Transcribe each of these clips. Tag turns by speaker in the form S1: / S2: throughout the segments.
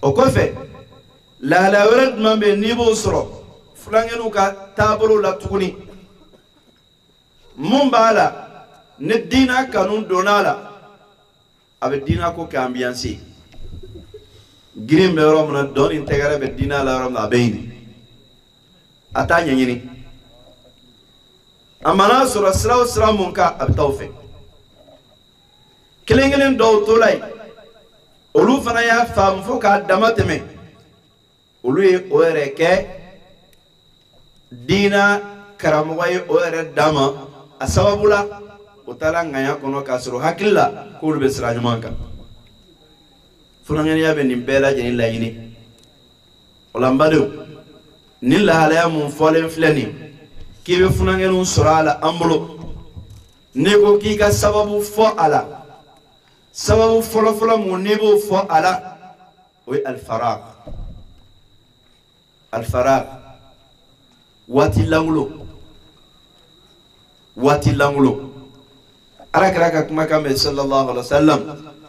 S1: o kofe la la wérd mambe nibo soro fulangenu ka tabolo la tuguni mumbala ne dina kanun donala abe dina ko ke ambiance girim be romna don integare be dina la romna beini atanya nyini amana sura sra munka ab tawfik kelengelen do tolay olu fana ya fam fo ka damateme olu e oreke dina karamoy ore dama asababula utala ngaya kono kasro hakilla ko be sra nyumanka fulangeni yabe nimbela jeni layini olambado nilla halaya mun folen fleni kibe fulangenu surala ambulo nego kika sababu fo ala sababu folo mun nebo fo ala wa al faraq wati langulo arakraka kuma kame sallallahu alaihi wasallam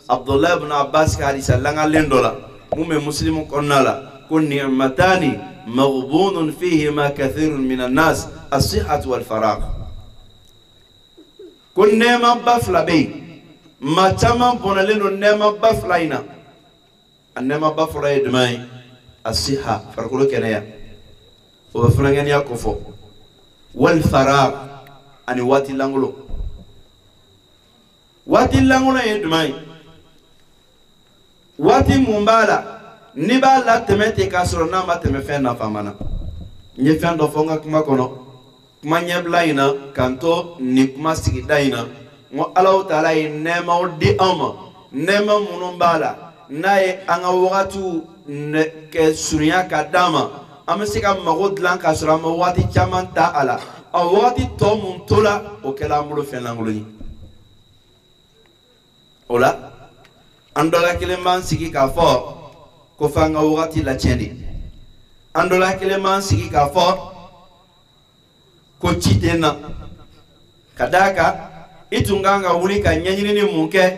S1: Abdullah ibn Abbas ka hadisa langa lendola mume muslimu konnala kun ni'matani maghbunun fihima kathirun minan nas as-sihhatu wal faragh kun nema bafla bay ma chama bonaleno nema bafla ina annema bafla edmai as-sihha farqulo kenaya o bafrangani yakofo wal faragh ani wati langulo edmai wati mumbala ni ba la temete ka soro na ma teme fe na famana nye fe ndo fonga kuma kono kuma nyebla ina kanto ni kuma sigida ina mo Allah taala inema odi ama nema munumbala nae anga watu ne ke sunya kadama amesika magod lan ka soro ma wati chamanta ala a wati to mun tola o kala mulo fe languluni ola andola keleman sigi ka fo ko fanga wati la chendi andola keleman sigi ka fo ko chitena kadaka itunganga wuli ka nyanyini ni munke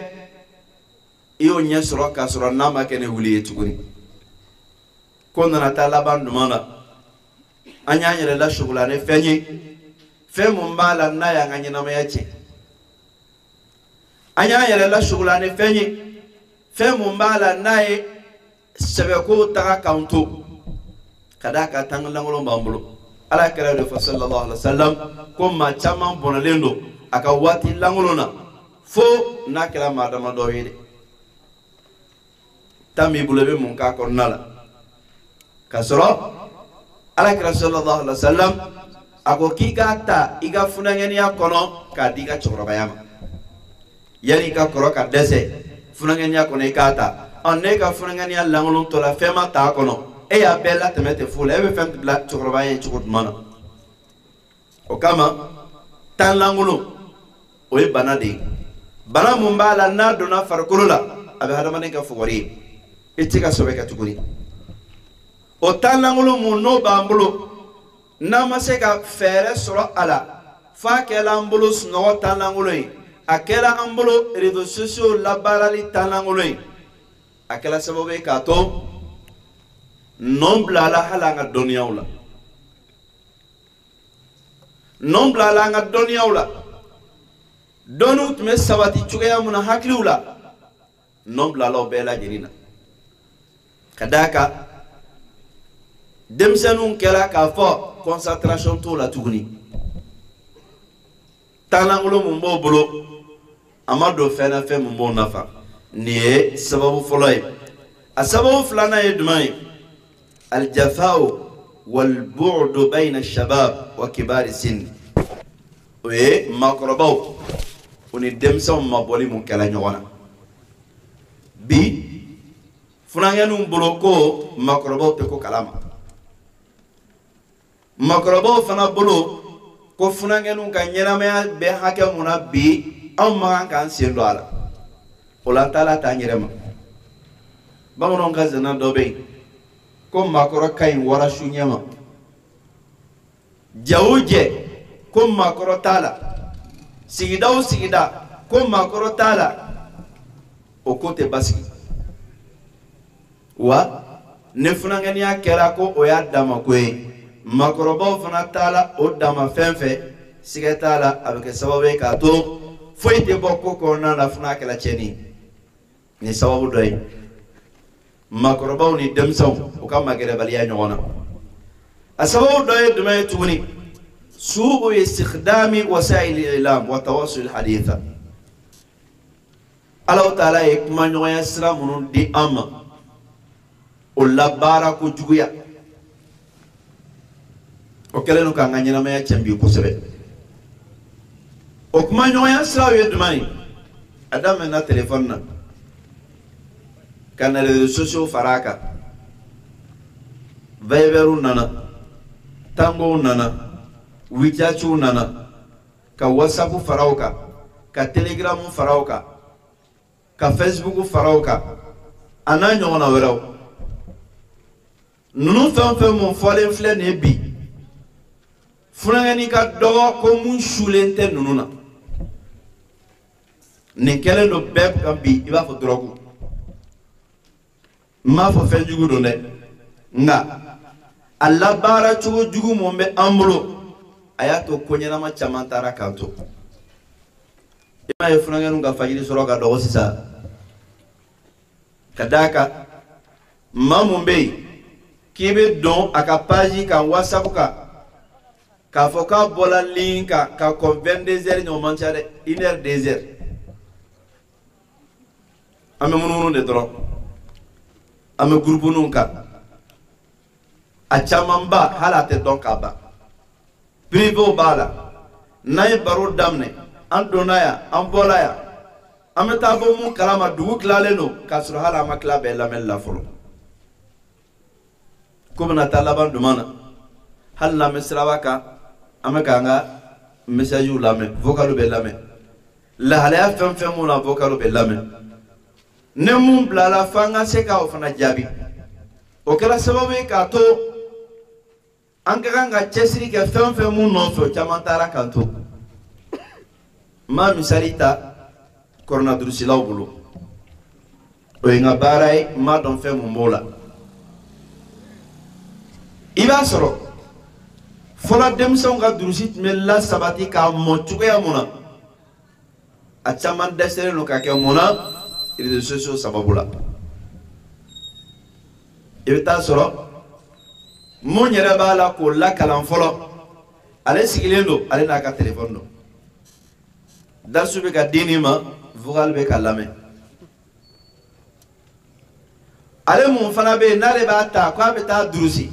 S1: iyo nyesoro ka soro nama kene wuli etuguni kono na talaba ndumana anyanyere la shugula ne fenyi fe mumbala na ya nganyina mayache anyanyere la shugula ne fenyi fe mumbala nae sebeko taga kaunto kadaka tanglangulo mbambulo ala kala de sallallahu alaihi wasallam kuma chama bonalendo aka wati langulona fo nakala madama do yede tami bulebe munka kornala kasro ala kala sallallahu alaihi wasallam ako kigata iga funangeni yakono kadiga chorobayama yali ka koroka dese funangenya kono ikata oneka funangenya langulun to la fema ta kono e ya bella temete fule e be fem bla chokrobaye chukut mana o kama tan langulu o e banade bana mumbala na dona farkulula abe hadamane ka fugori itika sobeka tukuri o tan langulu mu no bambulo na maseka fere soro ala fa ke lambulo sno tan langulu akela ambulo réseaux sociaux la barali tanangoloy akela sababu kato nombla la halanga doniaula nombla la nga doniaula donut me sabati chugaya muna hakliula nombla la bela jirina kadaka demsenun kela ka fo concentration to la tuguni tanangolo mumbo bolo amado fena fe mumbo nafa ni sababu folay asababu fulana yedmai aljafao والبعد بين الشباب وكبار السن وي ماكروباو وني دمسو مابولي مون كلا نيوانا بي فنانيانو بلوكو ماكروباو تكو كلاما ماكروباو فنا بلو ko funangenu ka nyeramaya be hake muna bi amma kan sendo ala ola tala ta nyerema bamono ngazana dobe ko makoro kain wara shunyama jawuje ko makoro tala sigida ko makoro tala o kote basi wa ne funangania kɛra ko o y'a dama ko ye makɔrɔbaw fana taala o dama fɛn fɛ siga t'a la a bɛ kɛ sababu ye k'a to foyi tɛ bɔ ko kɔnɔna na fana kɛla tiɲɛni ni sababu dɔ ye makɔrɔbaw ni denmisɛnw u ka magɛrɛbaliya ɲɔgɔn na a sababu dɔ ye jumɛn ye tuguni su'u istikhdami wasail al-i'lam wa tawassul haditha Allah Ta'ala ye kuma ɲɔgɔnya sira minnu di an ma o labaara ko juguya o kɛlen don k'an ka ɲɛnamaya cɛn bi kosɛbɛ o kuma ɲɔgɔnya siraw ye jumɛn ye a daminɛna téléphone na ka na réseaux sociaux fara a kan Viber'u nana Tango'u nana WeChat'u nana ka WhatsApp'u fara o kan ka Telegram'u fara o kan ka Facebook'u fara o kan a n'a ɲɔgɔnna wɛrɛw ninnu fɛn fɛn mun fɔlen filɛ nin ye bi funangɛni ka dɔgɔ ko mun sulen tɛ ninnu na nin kɛlen don bɛɛ kan bi i b'a fɔ dɔrɔgu n m'a fɔ fɛn jugu don dɛ nka a labaara cogo jugu mun bɛ an bolo a y'a to ko ɲɛnama caman taara kan to i m'a ye funangɛniw ka fajiri sɔrɔ ka dɔgɔ sisan ka d'a kan maa mun bɛ yen k'i bɛ don a ka page kan WhatsApp kan k'a fɔ k'a bɔra ligne kan ka kɔn 22h ɲɔgɔn man ca dɛ 1h 2h an bɛ munumunu de dɔrɔn an bɛ groupe ninnu kan a camanba hali a tɛ dɔn k'a ban privéw b'a la n'an ye baro daminɛ an donna yan an bɔra yan an bɛ taa bɔ mun kalama dugu tilalen don k'a sɔrɔ hali an ma tila bɛɛ lamɛnni la fɔlɔ ko bɛna taa laban duman na hali n'an bɛ siraba kan an bɛ k'an ka messagew lamɛn vocalw bɛ lamɛn lahalaya fɛn fɛn mun na vocalw bɛ lamɛn ne mun bilala f'an ka se k'o fana jaabi o kɛra sababu ye k'a to an ka kan ka cɛsiri kɛ fɛn fɛn mun nɔfɛ o caman taara kan to n ma misali ta kɔrɔnadurusilaw bolo o ye n ka baara ye n m'a dɔn fɛn mun b'o la i b'a sɔrɔ fɔlɔ denmisɛnw ka durusi tun bɛ lasabati k'a mɔ cogoya mun na a caman dɛsɛlen don ka kɛ mun na réseaux sociaux sababu la i bɛ taa sɔrɔ mun yɛrɛ b'a la k'o lakalan fɔlɔ ale sigilen don ale n'a ka téléphone don darisu bɛ ka di nin ma vocal bɛ ka lamɛn ale mun fana bɛ yen n'ale b'a ta k'a bɛ taa durusi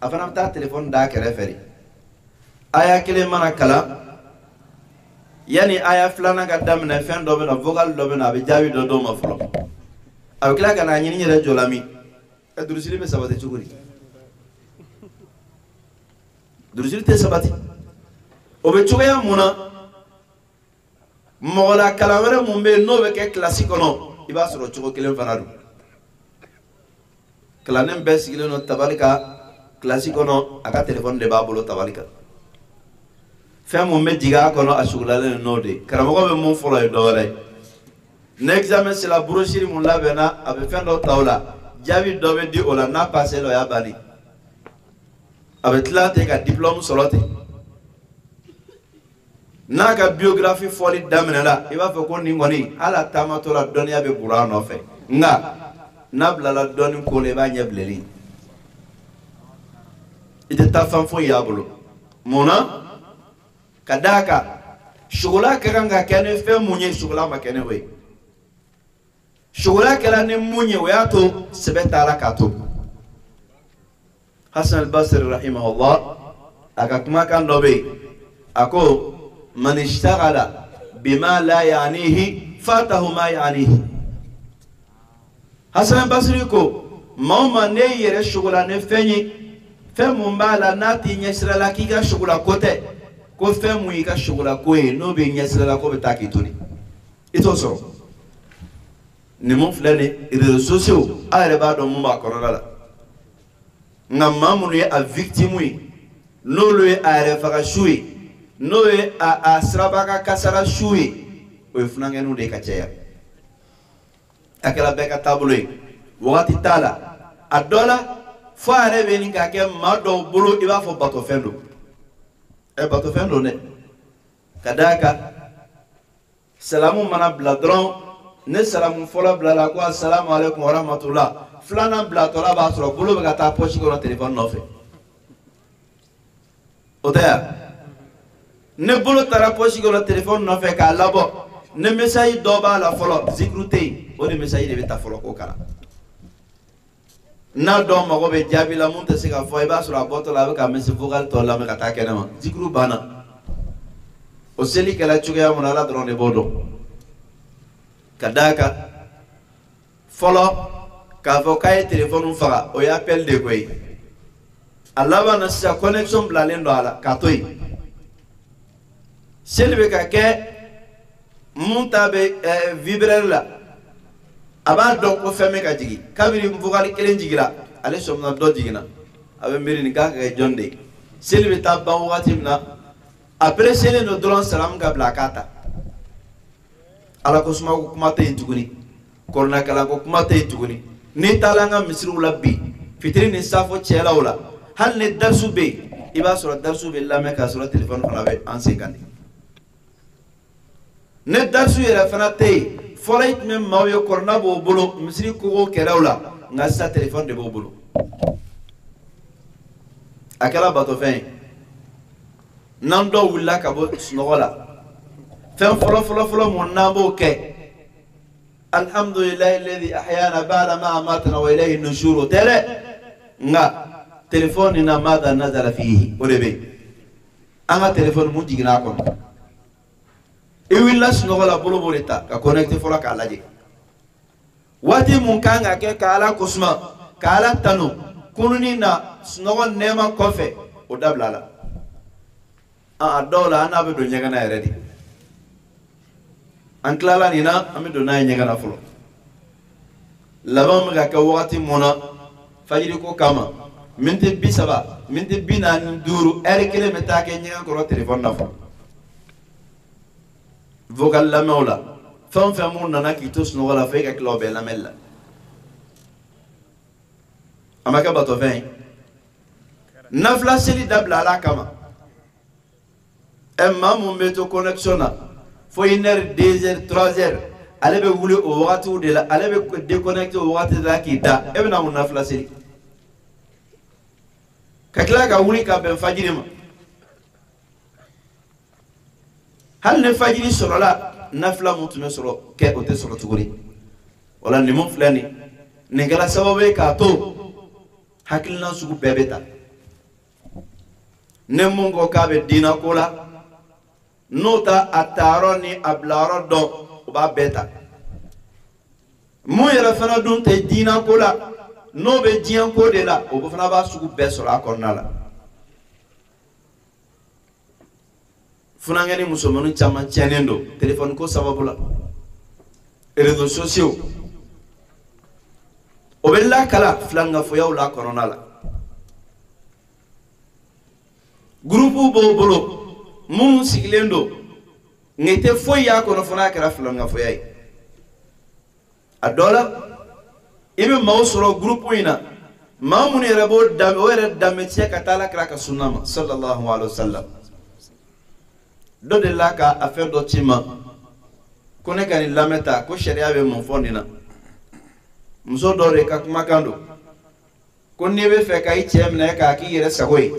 S1: a fana bɛ taa téléphone d'a kɛrɛfɛ de aya kelen mana kalan yani aya filanan ka daminɛ fɛn dɔ bɛ na vocal dɔ bɛ na a bɛ jaabi dɔ d'o ma fɔlɔ a bɛ tila ka n'a ɲini yɛrɛ jɔ la min durusili bɛ sabati cogo di durusili tɛ sabati o bɛ cogoya mun na mɔgɔ la kalan wɛrɛ mun bɛ yen n'o bɛ kɛ kilasi kɔnɔ i b'a sɔrɔ cogo kelen fana don kalanden bɛɛ sigilen don tabali kan kilasi kɔnɔ a ka téléphone de b'a bolo tabali kan fɛn mun bɛ jigin a kɔnɔ a sugulalen n'o de karamɔgɔ bɛ mun fɔlɔ ye dɔwɛrɛ ye ni examen sera brochure mun labɛnna a bɛ fɛn dɔ ta o la jaabi dɔ bɛ di o la n'a passé la o y'a bannen a bɛ tila ten ka diplôme sɔrɔ ten n'a ka biographie fɔli daminɛna i b'a fɔ ko nin kɔni hali a taamatɔ la dɔnniya bɛ buru a nɔfɛ nka n'a bilala dɔnni ko la i b'a ɲɛ bilenni i tɛ taa fɛn foyi y'a bolo mun na ka d'a kan sugula ka kan ka kɛ ni fɛn mun ye sugula ma kɛ ni o ye sugula kɛra ni mun ye o y'a to sɛbɛn taara k'a to Hasan al-Basri rahimahullah a ka kumakan dɔ bɛ yen a ko man ishtaghala bima la ya'nihi fatahu ma ya'nihi Hasan al-Basri ko maa o maa ne yɛrɛ sugula ni fɛn ye fɛn mun b'a la n'a t'i ɲɛsira la k'i ka sugula ko tɛ ko fɛn mun y'i ka sugula ko ye n'o bɛ ɲɛsira la ko bɛ taa k'i to de i t'o sɔrɔ nin mun filɛ nin réseaux sociaux a yɛrɛ b'a dɔn mun b'a kɔnɔna la nka maa minnu ye a victime ye n'olu ye a yɛrɛ faga su ye n'o ye a siraba ka kasara su ye o ye funakɛniw de ka caya a kɛra bɛɛ ka taabolo ye wagati t'a la a dɔ la fo a yɛrɛ bɛ nin ka kɛ maa dɔw bolo i b'a fɔ batofɛn don batofɛn don dɛ ka d'a kan salamu mana bila dɔrɔn ne salamu fɔlɔ bilala ko assalamu alaikum wa rahmatullah filanan bilatɔla b'a sɔrɔ bolo bɛ ka taa pɔsi kɔnɔ telefɔni nɔfɛ o tɛ yan ne bolo taara pɔsi kɔnɔ telefɔni nɔfɛ k'a labɔ ne message dɔ b'a la fɔlɔ zikiru tɛ yen o de message de bɛ ta fɔlɔ k'o kalan n'a dɔn mago bɛ jaabi la mun tɛ se ka fɔ i b'a sɔrɔ a bɔtɔ la a bɛ ka message vocal tɔ lamɛn ka taa kɛnɛ ma zikiru banna o seli kɛla cogoya mun na Ala dɔrɔn de b'o dɔn ka d'a kan fɔlɔ k'a fɔ k'a ye téléphone faga o ye appel de koyi a laban na sisan connexion bilalen don a la k'a to yen seli bɛ ka kɛ mun ta bɛ vibreur la a b'a dɔn ko fɛn bɛ ka jigin kabini vocal kelen jiginna ale sɔmina dɔ jiginna a bɛ miiri nin k'a ka kɛ jɔn de ye seli bɛ taa ban wagati min na après seli no dɔrɔn salamu ka bila a k'a ta ala ko suma ko kuma tɛ yen tuguni kɔrɔna kalan ko kuma tɛ yen tuguni n'i taara an ka misiriw la bi fitiri ni safo cɛlaw la hali ni darisu bɛ yen i b'a sɔrɔ darisu bɛ lamɛn k'a sɔrɔ téléphone fana bɛ an sen kan de ne darisu yɛrɛ fana tɛ yen fɔlɔ i tun bɛ maaw ye kɔrɔna b'o bolo misiri kogo kɛraw la nka sisan téléphone de b'o bolo a kɛra batofɛn ye n'an dɔw wulila ka bɔ sunɔgɔ la fɛn fɔlɔ mun n'an b'o kɛ alhamdulillahi alladhi ahyana ba'da ma amatana wa ilayhi nushur o tɛ dɛ nka téléphone na mada nazala fihi o de bɛ yen an ka téléphone mun jiginna a kɔnɔ i wulila sunɔgɔ la bolo b'o de ta ka connecté fɔlɔ k'a lajɛ waati mun kan ka kɛ ka Ala kosuma ka Ala tanu kununi na sunɔgɔ nɛɛma kɔfɛ o dabila la a dɔw la an n'a bɛ don ɲɛgɛn na yɛrɛ de an tilala nin na an bɛ don n'a ye ɲɛgɛn na fɔlɔ laban bɛ ka kɛ wagati mun na fajiri ko kama miniti 30 miniti 45 heure kelen bɛ taa kɛ ɲɛgɛn kɔrɔ téléphone na fɔlɔ vocal lamɛnw la fɛn fɛn mun nana k'i to sunɔgɔ la fo e ka tila o bɛɛ lamɛnni la a ma kɛ batofɛn ye nafila seli dabila Ala kama maa mun bɛ to connexion na fo 1 heure 2 heures 3 heures ale bɛ wuli o wagatiw de la ale bɛ déconnecté o wagati de la k'i da e bɛna mun nafila seli ka tila ka wuli ka bɛn fajiri ma hali ni fajiri sɔrɔla nafila mun tun bɛ sɔrɔ kɛ o tɛ sɔrɔ tuguni wala nin mun filɛ nin kɛra sababu ye k'a to hakilina sugu bɛɛ bɛ ta ne mun ko k'a bɛ diina ko la n'o ta a taayɔrɔ ni a bilayɔrɔ dɔn o b'a bɛɛ ta mun yɛrɛ fana dun tɛ diina ko la n'o bɛ diɲɛ ko de la o fana b'a sugu bɛɛ sɔrɔ a kɔnɔna la funankɛni musomannin caman tiɲɛnen don téléphone ko sababu la réseaux sociaux o bɛ lakala filankafoyaw la kɔnɔna la groupe b'o bolo mun sigilen don nka i tɛ foyi y'a kɔnɔ fo n'a kɛra filankafoya ye a dɔ la i bɛ maaw sɔrɔ groupe in na maa minnu yɛrɛ b'o danbe o yɛrɛ danbe tiɲɛ ka taa Alakira ka sunna ma sallallahu alaihi wa sallam dɔ de la ka a fɛn dɔ ci ma ko ne ka nin lamɛn ta ko sariya bɛ mun fɔ nin na muso dɔ de ka kumakan don ko n'i bɛ fɛ ka i cɛ minɛ k'a k'i yɛrɛ sago ye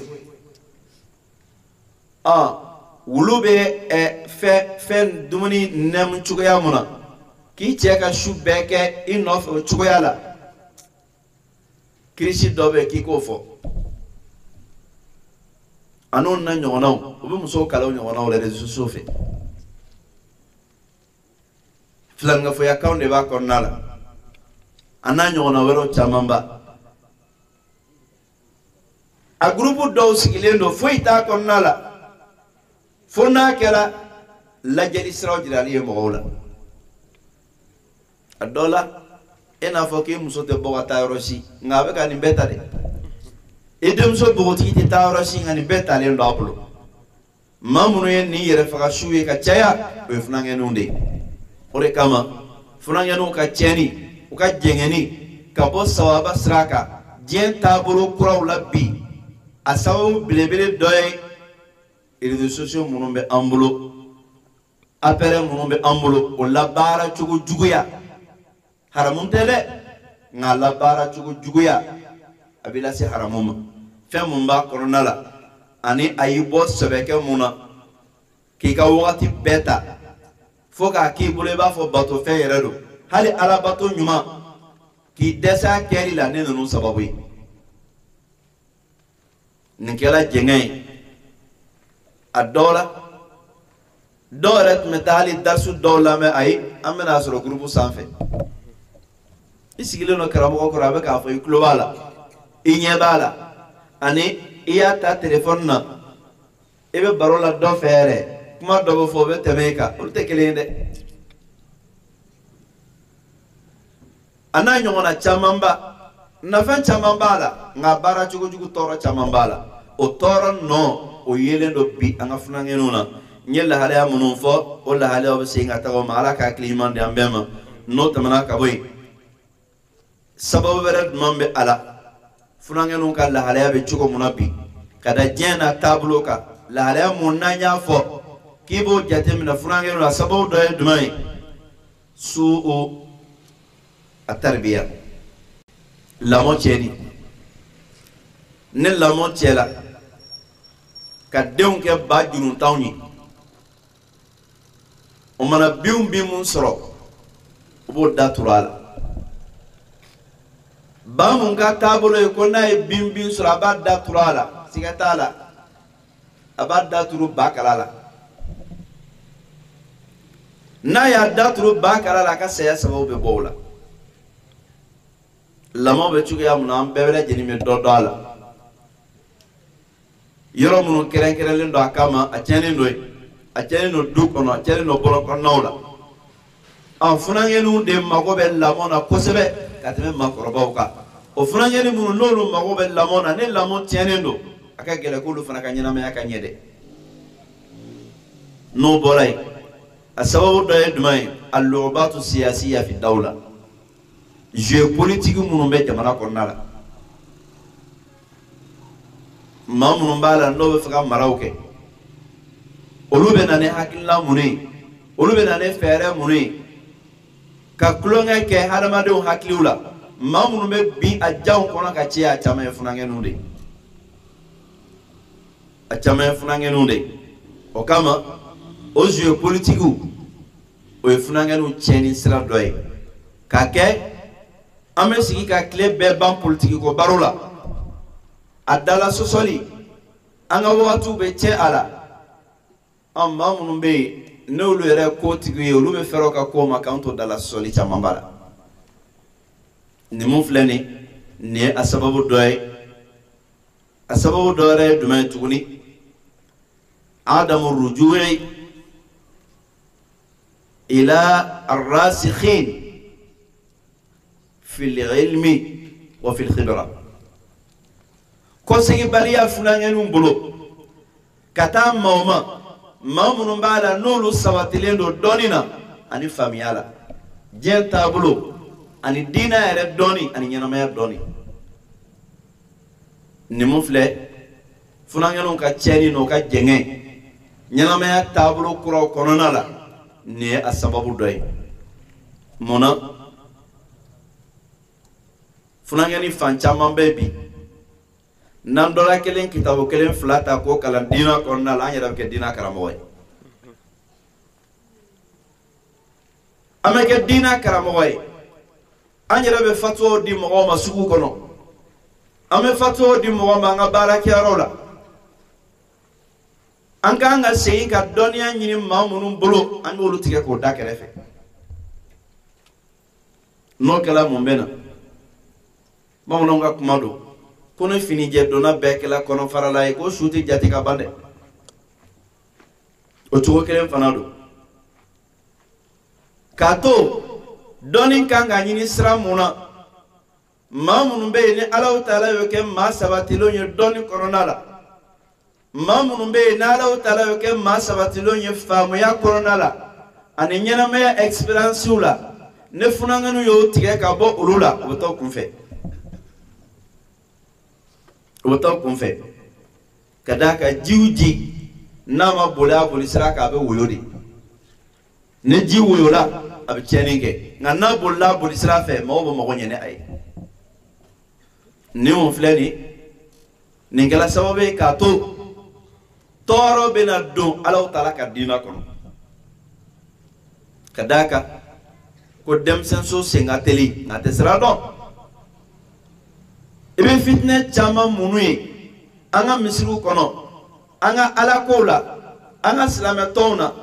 S1: wulu bɛ fɛn dumuni nɛmu cogoya mun na k'i cɛ ka su bɛɛ kɛ i nɔfɛ o cogoya la kirisi dɔ bɛ k'i k'o fɔ a n'o na ɲɔgɔnnaw o bɛ musow kala o ɲɔgɔnnaw la réseaux sociaux fɛ filankafoyakanw de b'a kɔnɔna la a n'a ɲɔgɔnna wɛrɛw caman ba a groupe dɔw sigilen don foyi t'a kɔnɔna la fo n'a kɛra lajɛli siraw jirali ye mɔgɔw la a dɔ la e n'a fɔ k'i muso tɛ bɔ ka taa yɔrɔ si nka a bɛ ka nin bɛɛ ta dɛ i denmuso npogotigi tɛ taa yɔrɔ si nka nin bɛɛ talen don a bolo maa minnu ye nin yɛrɛ faga su ye ka caya o ye funankɛninw de ye o de kama funankɛninw ka tiɲɛni u ka jɛngɛni ka bɔ sawaba sira kan diɲɛ taabolo kuraw la bi a sababu belebele dɔ ye réseaux sociaux minnu bɛ an bolo appareil minnu bɛ an bolo o labaara cogo juguya haramu tɛ dɛ nka labaara cogo juguya a bɛ lase haramu ma fɛn mun b'a kɔnɔna la ani a y'i bɔ sɛbɛkɛ mun na k'i ka wagati bɛɛ ta fo k'a k'i bolo i b'a fɔ bato fɛn yɛrɛ don hali ala bato ɲuman k'i dɛsɛ a kɛli la ne ninnu sababu ye nin kɛla jɛngɛ ye a dɔw la dɔw yɛrɛ tun bɛ taa hali darisu dɔw lamɛn ayi an bɛna a sɔrɔ gurupu sanfɛ i sigilen don karamɔgɔ kɔrɔ a bɛ k'a fɔ i tulo b'a la i ɲɛ b'a la ani i y'a ta telefɔni na i bɛ baro la dɔ fɛ yɛrɛ kuma dɔ bɛ fɔ o bɛ tɛmɛ i kan olu tɛ kelen ye dɛ a n'a ɲɔgɔnna camanba nafa caman b'a la nka baara cogo jugu tɔɔrɔ caman b'a la o tɔɔrɔ nɔ o yelen don bi an ka funankɛninw na n ye lahalaya minnu fɔ o lahalayaw bɛ segin ka taga o ma ala ka hakili ɲuman di an bɛɛ ma n'o tɛmɛna ka bɔ yen sababu wɛrɛ jumɛn bɛ a la funankɛninw ka lahalaya bɛ cogo min na bi ka da diɲɛ n'a taabolo kan lahalaya mun n'an y'a fɔ k'i b'o jateminɛ funankɛninw la sababu dɔ ye jumɛn ye su'u a taribiya lamɔ tiɲɛni ne lamɔ tiɲɛla ka denw kɛ ba juruntanw ye o mana binw bin mun sɔrɔ u b'o da turu a la ba mun ka taabolo ye ko n'a ye bin sɔrɔ a b'a da turu a la siga t'a la a b'a da turu ba kala la n'a y'a da turu ba kala la a ka saya sababu bɛ bɔ o la lamɔ bɛ cogoya mun na an bɛɛ bɛ lajɛlen bɛ dɔ dɔn a la yɔrɔ minnu kɛrɛnkɛrɛnlen don a kama a tiɲɛnen don yen a tiɲɛnen don du kɔnɔ a tiɲɛnen don bɔlɔ kɔnɔnaw la an funankɛninw de mago bɛ lamɔ na kosɛbɛ ka tɛmɛ maakɔrɔbaw kan o funankɛnin minnu n'olu mago bɛ lamɔ na ni lamɔ tiɲɛnen don a ka gɛlɛn k'olu fana ka ɲɛnamaya ka ɲɛ dɛ n'o bɔra yen a sababu dɔ ye jumɛn ye al-lu'batu siyasiya fi dawla jeu politique minnu bɛ jamana kɔnɔna la maa minnu b'a la n'o bɛ fɛ ka maraw kɛ olu bɛ na ni hakilina mun ye olu bɛ na ni fɛɛrɛ mun ye ka tulonkɛ kɛ hadamadenw hakiliw la maa minnu bɛ bin a janw kɔnɔ ka caya a caman ye funankɛninw de a caman ye funankɛninw de o kama o jeu politique o ye funankɛninw tiɲɛni sira dɔ ye ka kɛ an bɛ sigi ka tile bɛɛ ban politiki ko baro la a dala sɔsɔli an ka wagatiw bɛ tiɲɛ a la an maa minnu bɛ yen n'olu yɛrɛ ko tigi ye olu bɛ fɛɛrɛ ka ko ma k'an to dala sɔsɔli caman b'a la nin mun filɛ nin ye a sababu dɔ ye a sababu dɔ yɛrɛ ye jumɛn ye tuguni adamu rujui ila arrasikhin في العلم وفي الخبرة كوسيكي باليا فلانين بلو كتا مامون بالا نولو سواتلين دو دونينا اني فاميالا جين تابلو اني دينا يرد دوني اني ينما دوني نموفلي فلانين كا تشيني نو كا جيني ينما تابلو كرو كونونالا ني السبب دوي مونا funankɛni fan caman bɛ bi n'an dɔla kelen kitabu kelen fila ta ko kalan diina kɔnɔna la an yɛrɛ bɛ kɛ diina karamɔgɔ ye an bɛ kɛ diina karamɔgɔ ye an yɛrɛ bɛ fatuwaw di mɔgɔw ma sugu kɔnɔ an bɛ fatuwaw di mɔgɔw ma an ka baarakɛyɔrɔ la an kan ka segin ka dɔnniya ɲini maa minnu bolo an y'olu tigɛ k'o da kɛrɛfɛ n'o kɛla mun bɛ na bamananw ka kuma don ko ne finijɛ donna bɛɛ kɛla kɔnɔfarala ye ko su tɛ jate ka ban dɛ o cogo kelen fana don k'a to dɔnni kan ka ɲini sira mun na maa minnu bɛ yen ni Alahu Taala y'o kɛ maa sabatilenw ye dɔnni kɔnɔna la maa minnu bɛ yen ni Alahu Taala y'o kɛ maa sabatilenw ye faamuya kɔnɔna la ani ɲɛnamaya expériencew la ne funankɛninw y'o tigɛ ka bɔ olu la o bɛ taa o kunfɛ o to kun fɛ ka da ka jiw ji n'a ma boli a boli sira kan a bɛ woyo de ni ji woyola a bɛ tiɲɛni kɛ nka n'a bolila a boli sira fɛ mɔgɔw bɛ mago ɲɛ a ye ni mun filɛ nin kɛla sababu ye k'a to tɔɔrɔ bɛna don Alahu Taala ka diinɛ kɔnɔ ka d'a kan ko denmisɛn so sen ka teli nka a tɛ sira dɔn i bɛ fitinɛ caman munu ye an ka misiriw kɔnɔ an ka alakow la an ka silamɛtɔnw na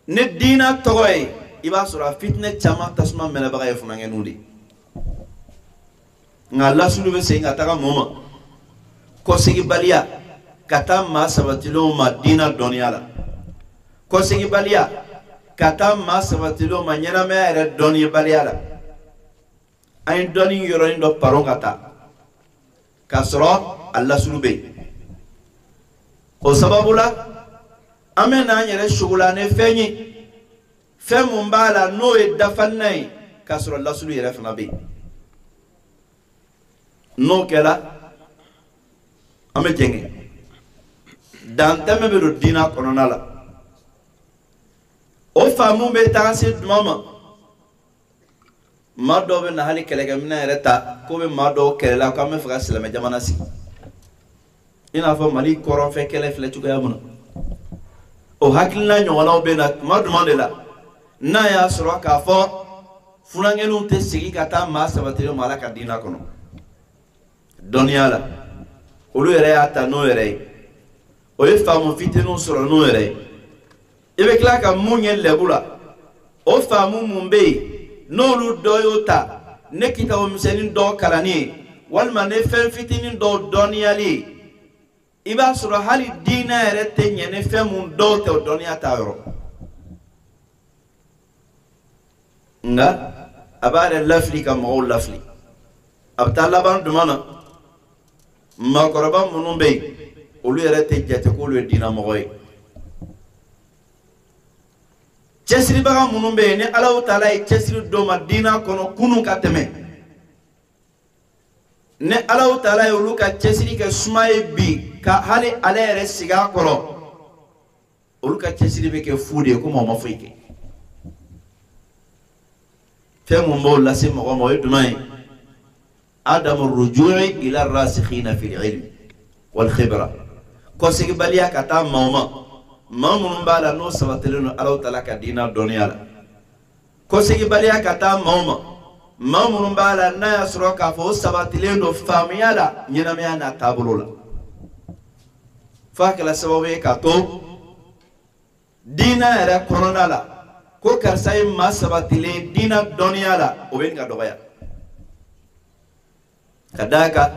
S1: ni diinɛ tɔgɔ ye i b'a sɔrɔ a fitinɛ caman tasuma mɛnɛbaga ye funanŋɛninw de nka lasulu bɛ segin ka taga mɔɔ ma kɔsegibaliya ka taa maa sabatilenw ma diinɛ dɔnniya la kɔsegibaliya ka taa maa sabatilenw ma ɲɛnamaya yɛrɛ dɔnnibaliya la an ye dɔnni yɔrɔnin dɔ paron ka taa k'a sɔrɔ a lasulu bɛ yen o sababu la an bɛ n'an yɛrɛ sugula ni fɛn ye fɛn mun b'a la n'o ye dafalina ye k'a sɔrɔ lasulu yɛrɛ fana bɛ yen n'o kɛla an bɛ jɛngɛ dantɛmɛ bɛ don diinɛ kɔnɔna la o faamu bɛ taga se tuma ma maa dɔw bɛ na hali kɛlɛkɛminɛn yɛrɛ ta ko bɛ maa dɔw kɛlɛla k'an bɛ fɛ ka silamɛ jamana sigi i n'a fɔ Mali kɔrɔnfɛ kɛlɛ filɛ cogoya min na o hakilina ɲɔgɔnnaw bɛ na tuma jumɛn de la n'a y'a sɔrɔ k'a fɔ funanŋɛninw tɛ segin ka taa maa sabatilen ma Ala ka diinɛ kɔnɔ dɔnniya la olu yɛrɛ y'a ta n'o yɛrɛ ye o ye faamu fitininw sɔrɔ n'o yɛrɛ ye i bɛ tila ka mun ye lɛbu la o faamu mun bɛ yen n'olu dɔ y'o ta ne kitabu misɛnnin dɔw kalanni ye walima ne fɛn fitinin dɔw dɔnniyali ye i b'a sɔrɔ hali diinɛ yɛrɛ tɛ ɲɛ ni fɛn mun dɔw tɛ o dɔnniya t'a yɔrɔ nka a b'a yɛrɛ lafili ka mɔgɔw lafili a bɛ taa laban jumɛn na maakɔrɔba minnu bɛ yen olu yɛrɛ tɛ jate k'olu ye diinɛmɔgɔ ye cɛsiribaga minnu bɛ yen ni Alahu Taala ye cɛsiri d'o ma diinɛ kɔnɔ kunun ka tɛmɛ ni Alahu Taala ye olu ka cɛsiri kɛ suma ye bi ka hali ale yɛrɛ sigi a kɔrɔ olu ka cɛsiri bɛ kɛ fu de ye komi o ma foyi kɛ fɛn mun b'o lase mɔgɔ ma o ye jumɛn ye adamu rujui ila rasikhina fil ilm wal khibra kɔsegibaliya ka taa maaw ma maa minnu b'a la n'o sabatilen don Alahu Taala ka diinɛ dɔnniya la kɔsegibaliya ka taa maaw ma maa minnu b'a la n'a y'a sɔrɔ k'a fɔ o sabatilen don faamuya la ɲɛnamaya n'a taabolo la f'a kɛla sababu ye k'a to diinɛ yɛrɛ kɔnɔna la ko karisa ye maa sabatilen diinɛ dɔnniya la o bɛ ka dɔgɔya ka d'a kan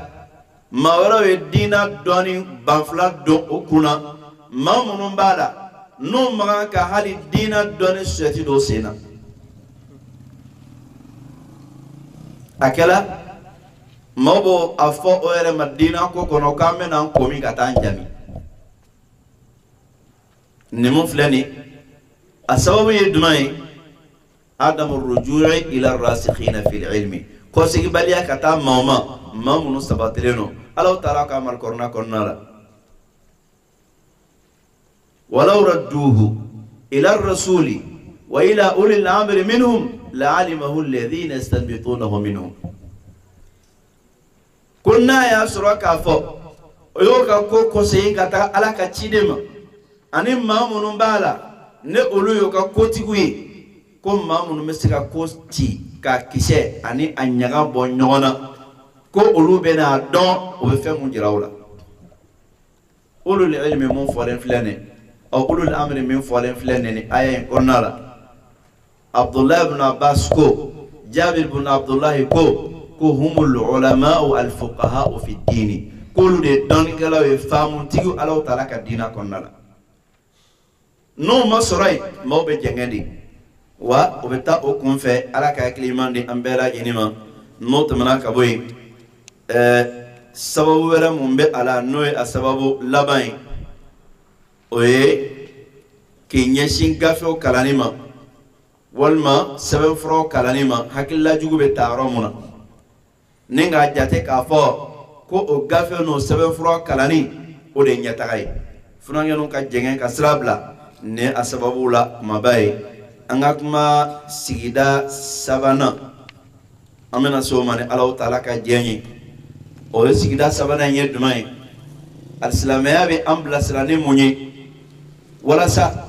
S1: maa wɛrɛw ye diinɛ dɔnni banfula don o kunna maa minnu b'a la n'o man kan ka hali diinɛ dɔnni sɛti dɔ sen na a kɛla maaw b'o a fɔ o yɛrɛ ma diinɛ ko kɔnɔ k'an bɛ n'an komi ka taa an jami nin mun filɛ nin a sababu ye jumɛn ye adamu rujui ila rasikhina fil ilmi kɔsegibaliya ka taa maaw ma maa minnu sabatilen don Alahu Taala ka alikɔrɔna kɔnɔna la walaw radduhu ila rasuli wa ila ulil amri minhum la'alimahu alladhina yastanbitunahu minhum ko n'a y'a sɔrɔ k'a fɔ o y'o ka ko kɔsegin ka taa Ala ka ciden ma ani maa minnu b'a la ne olu y'o ka kotigiw ye ko maa minnu bɛ se ka ko ci ka kisɛ ani a ɲaga bɔ ɲɔgɔn na ko olu bɛ n'a dɔn o bɛ fɛn mun jira o la ulul ilmi mun fɔlen filɛ nin ɔ ulul amri min fɔlen filɛ nin aya in kɔnɔna la Abdullah ibn Abbas ko Jabir ibn Abdullah ko humul ulama'u al fuqaha'u fi dini k'olu de ye dɔnnikɛlaw ye faamutigiw Alahu Taala ka diinɛ kɔnɔna la n'o ma sɔrɔ yen maaw bɛ jɛngɛ de wa o bɛ taa o kun fɛ Ala ka hakili ɲuman di an bɛɛ lajɛlen ma n'o tɛmɛna ka bɔ yen sababu wɛrɛ mun bɛ a la n'o ye a sababu laban ye o ye k'i ɲɛsin gafew kalanni ma walima sɛbɛnfuraw kalanni ma hakililajugu bɛ ta yɔrɔ mun na ni k'a jate k'a fɔ ko o gafe no sɛbɛn fura kalani o de ɲɛtaga ye funangɛnu ka jɛngɛ ka sira bila ne a sababu la kumaba ye an ka kuma sigida sabanan an bɛna se o ma ni Alahu Taala ka jɛn ye o ye sigida sabanan ye jumɛn ye alisilamɛya bɛ an bilasira ni mun ye walasa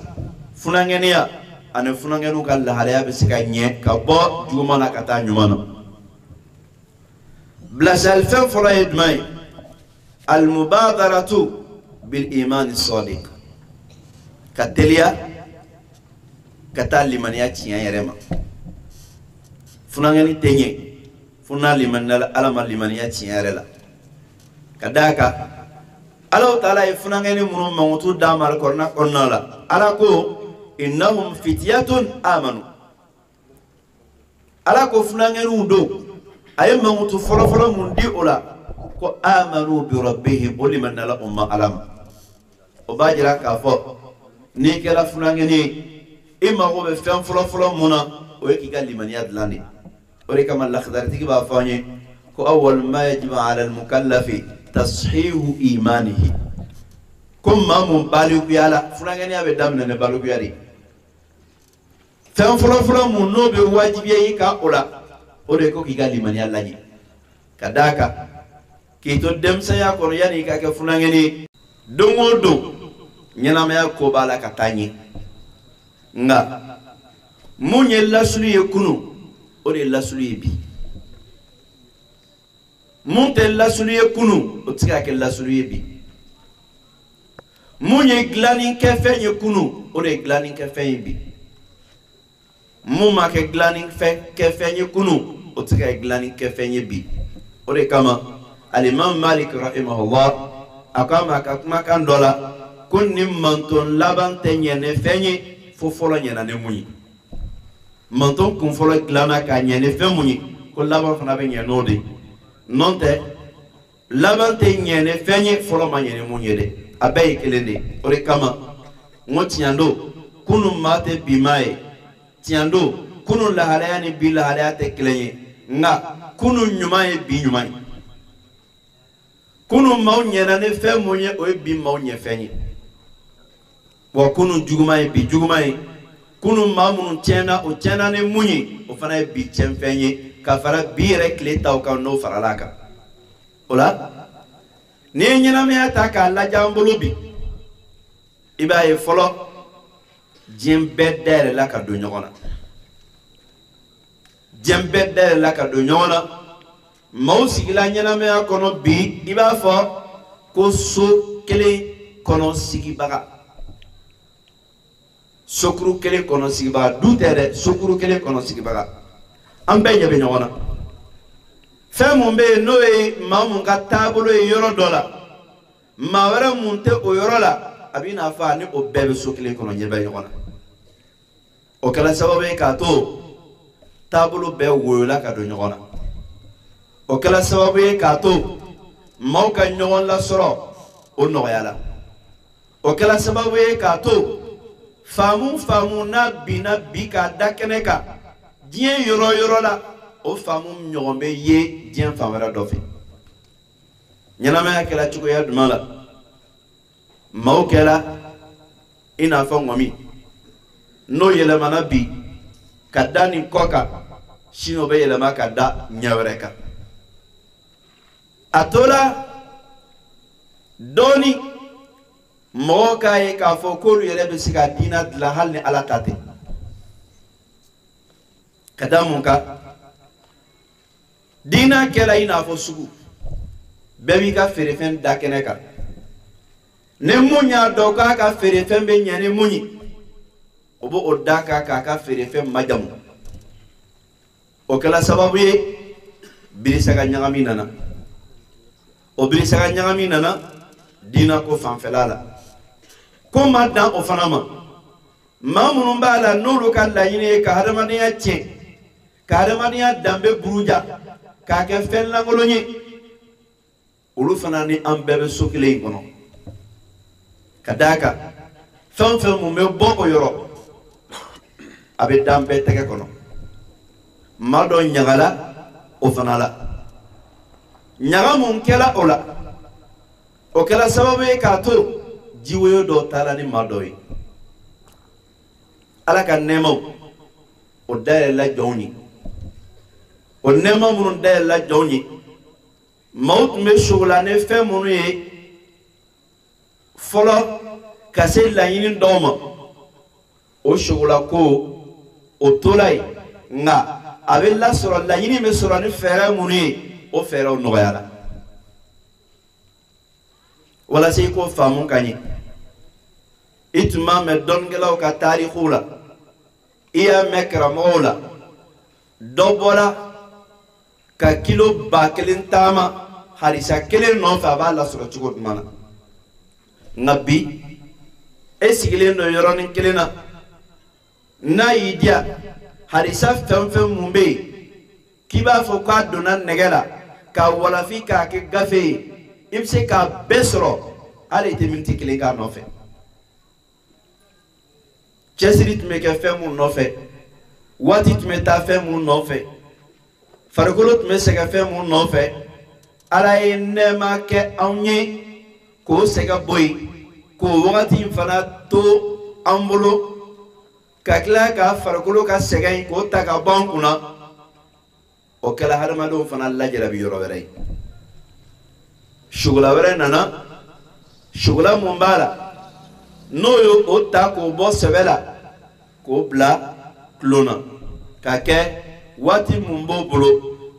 S1: funangɛniya ani funangɛnu ka lahalaya bɛ se ka ɲɛ ka bɔ juguman na ka taa ɲuman na bilasirali fɛn fɔlɔ ye jumɛn ye almubadaratu bil imani sadiq ka teliya ka taa limaniya tiɲɛ yɛrɛ ma funangɛni tɛ ɲɛ fo n'a limaniyala Ala ma limaniya tiɲɛ yɛrɛ la ka d'a kan Alahu Taala ye funangɛni minnu mankutu d'a ma alikɔrɔna kɔnɔna la Ala ko innahum fityatun amanu Ala ko funangɛniw don a ye mankutu fɔlɔfɔlɔ mun di o la ko amanu bi rabbihim o limaniyala o ma Ala ma o b'a jira k'a fɔ n'i kɛra funangɛni ye i mago bɛ fɛn fɔlɔfɔlɔ mun na o ye k'i ka limaniya dilan de o de kama lakidaritigi b'a fɔ an ye ko awwal ma yajibu ala al-mukallafi tashihu imanihi ko maa mun balikuya la funangɛniya bɛ daminɛ ni balikuya de fɛn fɔlɔfɔlɔ mun n'o bɛ wajibiya i kan o la o de ko k'i ka limaniya lajɛ ka d'a kan k'i to denmisɛnya kɔnɔ yanni i ka kɛ funangɛni ye don o don ɲɛnamaya ko b'a la ka taa ɲɛ nka mun ye lasuli ye kunu o de ye lasuli ye bi mun tɛ lasuli ye kunu o tɛ se ka kɛ lasuli ye bi mun ye dilanni kɛfɛn ye kunu o de ye dilanni kɛfɛn ye bi mun ma kɛ dilanni kɛfɛn ye kunu o tɛ se ka kɛ dilanni kɛfɛn ye bi o de kama alimam Malik rahimahullah a ko a ma a ka kumakan dɔ la ko ni manton laban tɛ ɲɛ ni fɛn ye fo fɔlɔ ɲɛna ni mun ye manton kun fɔlɔ dilanna ka ɲɛ ni fɛn mun ye ko laban fana bɛ ɲɛ n'o de n'o tɛ laban tɛ ɲɛ ni fɛn ye fɔlɔ ma ɲɛ ni mun ye dɛ a bɛɛ ye kelen de o de kama n ko tiɲɛ don kunun maa tɛ bi maa ye tiɲɛ don kunun lahalaya ni bi lahalaya tɛ kelen ye nka kunun ɲuman ye bi ɲuman ye kunun maaw ɲɛna ni fɛn mun ye o ye bi maaw ɲɛ fɛn ye wa kunun juguman ye bi juguman ye kunun maa minnu tiɲɛna o tiɲɛna ni mun ye o fana ye bi tiɲɛfɛn ye ka fara bi yɛrɛ tile taw kan n'o farala a kan o la n'i ye ɲɛnamaya ta k'a lajɛ an bolo bi i b'a ye fɔlɔ diɲɛ bɛɛ dayɛlɛla ka don ɲɔgɔn na diɲɛ bɛɛ dayɛlɛla ka don ɲɔgɔn na maaw sigila ɲɛnamaya kɔnɔ bi i b'a fɔ ko so kelen kɔnɔ sigibaga sokuru kelen kɔnɔ sigibaga du tɛ dɛ sokuru kelen kɔnɔ sigibaga an bɛɛ ɲɛ bɛ ɲɔgɔn na fɛn mun bɛ yen n'o ye maa mun ka taabolo ye yɔrɔ dɔ la maa wɛrɛ mun tɛ o yɔrɔ la a bɛ n'a fɔ a ni o bɛɛ bɛ so kelen kɔnɔ ɲɛ bɛ ɲɔgɔn na o kɛra sababu ye k'a to taabolo bɛɛ woyola ka don ɲɔgɔn na o kɛra sababu ye k'a to maaw ka ɲɔgɔn lasɔrɔ o nɔgɔyala o kɛra sababu ye k'a to faamu n'a binna bi k'a da kɛnɛ kan diɲɛ yɔrɔ yɔrɔ la o faamu ɲɔgɔn bɛ ye diɲɛ fan wɛrɛ dɔ fɛ ɲɛnamaya kɛra cogoya jumɛn la maaw kɛra i n'a fɔ ŋɔmi n'o yɛlɛmana bi ka da nin kɔ kan sini o bɛ yɛlɛma ka da ɲɛ wɛrɛ kan a to la dɔɔni mɔgɔw k'a ye k'a fɔ k'olu yɛrɛ bɛ se ka diina dilan hali ni Ala ta tɛ ka da mun kan diina kɛra i n'a fɔ sugu bɛɛ b'i ka feerefɛn da kɛnɛ kan ni mun y'a dɔn k'a ka feerefɛn bɛ ɲɛ ni mun ye o b'o da kan k'a ka feerefɛn majamu o kɛra sababu ye birisaga ɲagami nana o birisaga ɲagami nana diina ko fanfɛla la ko ma dan o fana ma maa minnu b'a la n'olu ka laɲini ye ka hadamadenya tiɲɛ ka hadamadenya danbe buruja k'a kɛ fɛn lankolon ye olu fana ni an bɛɛ bɛ so kelen in kɔnɔ ka d'a kan fɛn fɛn mun bɛ bɔ o yɔrɔ a bɛ dan bɛɛ tɛgɛ kɔnɔ maa dɔ ɲagala o fana la nyaga mun kela ola o kela sababu ka to jiwo do tala ni madoyi ala ka nemo o dale la joni o nemo mun dale la joni maut me shugula ne fe munu ye folo kase la yin doma o shugula ko o tolai nga abella sura la yin me sura ne fere munu ye o fere o noyala wala sey ko famu kany itma me dongelaw ka tarikhula iya mekra mola dobola ka kilo bakelin tama harisa kelen no fa ba la sura chugo mana ngabi esigilen no yoroni kelena na yidia harisa femfem mumbe kiba fo ka dona negela ka wala fi ka ke gafe ibse ka besro ale te minti kele ka no fe chesirit me ke fe mu no fe wati tu me ta fe mu no fe farkolot me se ka fe mu no fe ala enema ke anye ko se ka boy ko wati fana to ambulo kakla ka farkolo ka segay ko ta ka bankuna o kala harmado fana lajira bi yoro were shugula were nana shugula mumbala noyo o ta ko bo sebela ko bla klona ka ke wati mumbo bulo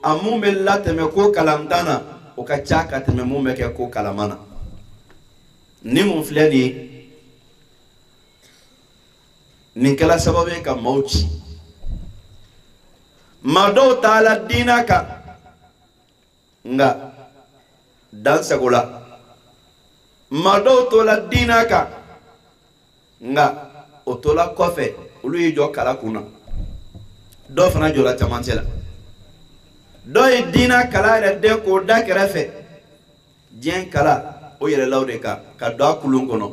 S1: amume lateme ko kalamdana o ka chaka teme mume ke ko kalamana ni mun fleni ninkela sababu ka mauti mado taala dinaka nga dansa gola mado tola dinaka nga otola kofe ulu yijo kala kuna do fana jola tamantela do yi dina kala re de ko da kerefe jen kala o yere lawde ka do akulungono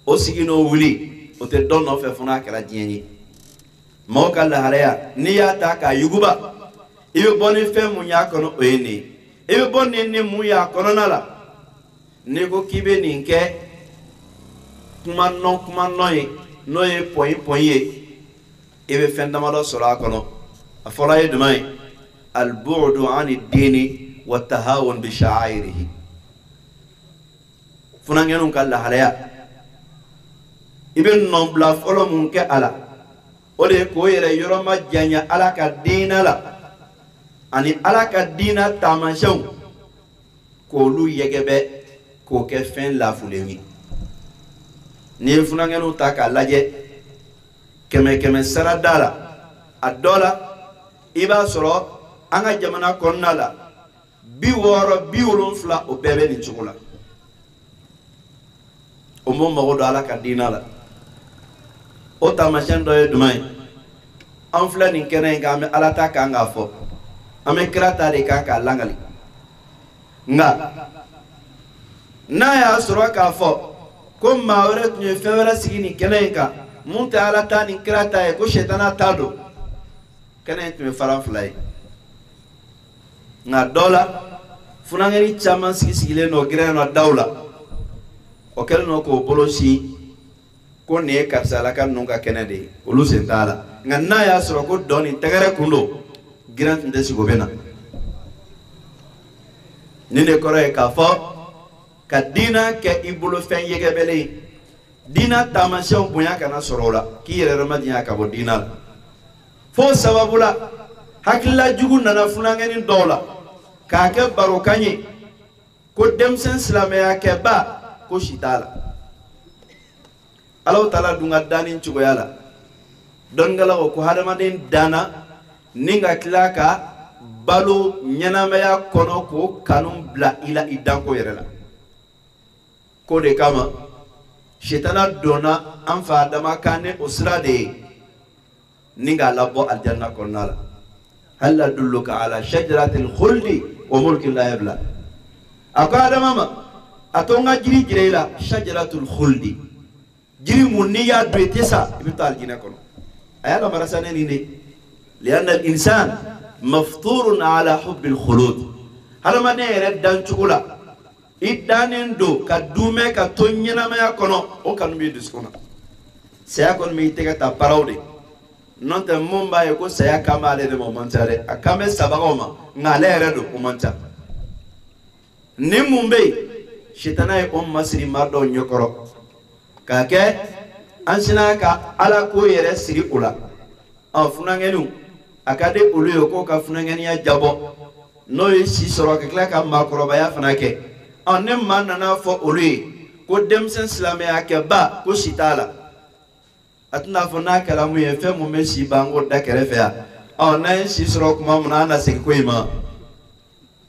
S1: o sigino wuli o te don no fe funa kala jenyi mo kala halaya ni ya ta ka yuguba ibe boni fe mu nya kono oyeni ibe boni ni mu ya kono nala ni ko kibe ninke kuma no ye point ibe fendama do sura kono afola ye dumai al bu'du an ad-din wa tahawun bi sha'airihi funa ngenu kala halaya ibe non bla folo mun ke ala o de ko yere yoro ma janya ala ka dina la ani ala ka dina tamashaw ko lu yegebe ko ke fen la fulemi ni funa ngenu ta ka laje keme saradala adola iba soro anga jamana konnala bi woro bi wolon fla o bebe ni chukula o mo mago do ala ka dina la o tamashen do e dumai an fla nin kene nga me ala ta ka nga fo ame krata de ka langali nga na ya soro ka fo ko mawre tnye fewra sigini kene nga munta ala ta nin krata e ko shetana tado kene tme faran flay nga dola funangeri chaman sigile no greno dawla o kele no ko bolosi ko ne karsala kan nunga kenede olu sentala nga na ya soro ko doni tegere kundo grant ndesi go bena nine kore ka fo ka dina ke ibulu fen yege bele dina tamasyon bunya kana sorola ki yere ramadiya ka bo dina fo sababula hakilla jugu nana funangeni dola ka ke baro kanye ko demsen islamaya ke ba ko shitala Allah Ta'ala dunga danin chugoyala dongala ko hadamadin dana ninga klaka balu nyanamaya kono ko kanum bla ila idanko yerela ko de kama shetana dona anfa dama kane usrade ninga labo aljanna konnala hal adulluka ala shajaratil khuldi wa mulkin la yabla akada mama atonga jiri jirela shajaratul khuldi jiri munniya duetesa ibital jina kono ayala marasane ninde lianna al insan mafturun ala hubb al khulud hadamaden yɛrɛ dancogo la i dannen don ka duumɛ ka to ɲɛnamaya kɔnɔ o kanu b'i dusukun na saya kɔni b'i tɛgɛ ta paraw de n'o tɛ mun b'a ye ko saya kan b'ale de ma o man ca dɛ a kan bɛ sabagaw ma nka ale yɛrɛ don o man ca ni mun bɛ yen sitana ye o masiri maa dɔw ɲɛkɔrɔ k'a kɛ an sina ka ala ko yɛrɛ siri o la funangɛniw a ka di olu ye k'o ka funangɛniya jabɔ n'o ye si sɔrɔ ka tila ka maakɔrɔbaya fana kɛ ne maa nana fɔ olu ye ko denmisɛn silamɛya kɛba ko si t'a la a tɛna fɔ n'a kɛra mun ye fɛn mun bɛ si ban k'o da kɛrɛfɛ yan n'an ye si sɔrɔ tuma min na an na segin ko in ma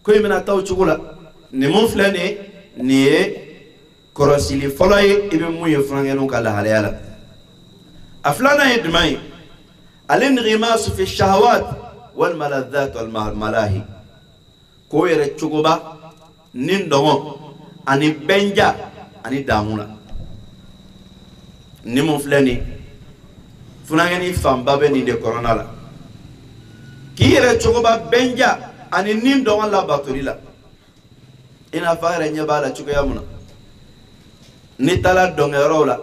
S1: ko in bɛna taa o cogo la nin mun filɛ nin ye kɔrɔsili fɔlɔ ye i bɛ mun ye funangɛniw ka lahalaya la a filanan ye jumɛn ye ale nigimasu fi shahawat walima ladhat wal malahi ko yɛrɛ cogoba ni dɔngɔ ani bɛnja ani damu la ni mun filɛ nin funangɛni fanba bɛ nin de kɔnɔna la k'i yɛrɛ cogoba bɛnja ani ni dɔngɔ labatoli la i n'a fɔ a yɛrɛ ɲɛ b'a la cogoya mun na ni taara dɔngɛyɔrɔw la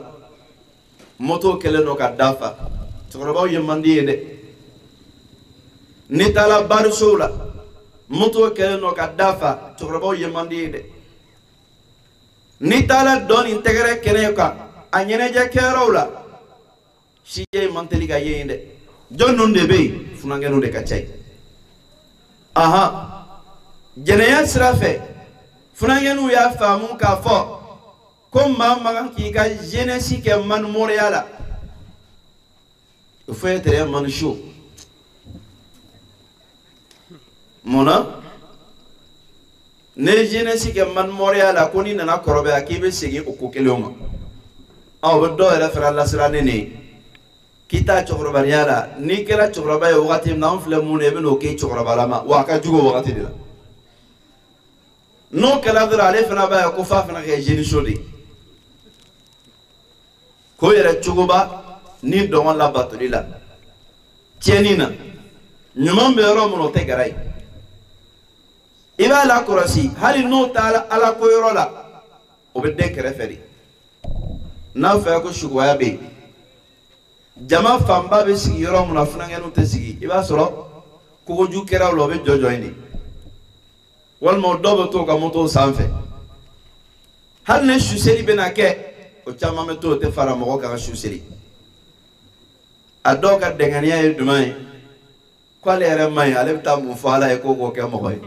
S1: moto kɛlen don ka dafa cɛkɔrɔbaw ye man di ye dɛ ni taara barisow la moto kɛlen don ka dafa cɛkɔrɔbaw ye man di ye dɛ ni taara dɔ nin tɛgɛrɛ kɛnɛ kan a ɲɛnajɛ kɛyɔrɔw la sijɛ man teli ka ye yen dɛ jɔn ninnu de bɛ yen funangɛniw de ka ca yen jɛnɛya sira fɛ funangɛniw y'a faamu k'a fɔ ko maa man k'i ka jeunesse kɛ manumɔrɔya la il faut être un manchot mun na ne jeunesse kɛ manumɔrɔya la ko n'i nana kɔrɔbaya k'i bɛ segin o ko kelenw ma o bɛ dɔw yɛrɛ fana lasira ne ye k'i taa cɛkɔrɔbaniya la n'i kɛra cɛkɔrɔba ye wagati min na an filɛ mun na i bɛ n'o k'i cɛkɔrɔbalama wa a ka jugu o wagati de la n'o kɛra dɔrɔn ale fana b'a ye ko f'a fana kɛ jeune de ko yɛrɛ cogoba ni dɔngɔ labatoli la tiɲɛni na ɲuman bɛ yɔrɔ min o tɛ gara ye i b'a lakɔlɔsi hali n'o taara ala ko yɔrɔ la o bɛ den kɛrɛfɛ de n'a fɔra ko suguya bɛ yen jama fanba bɛ sigi yɔrɔ min na funangɛniw tɛ sigi i b'a sɔrɔ kogoju kɛraw la o bɛ jɔjɔ yen de walima dɔw bɛ to u ka moto sanfɛ hali ni suseli bɛna kɛ o caman bɛ to o tɛ fara mɔgɔ kan suseli a dɔw ka dɛngɛniya ye jumɛn ye ko ale yɛrɛ man ɲi ale bɛ taa mun fɔ ala ye ko k'o kɛ mɔgɔ ye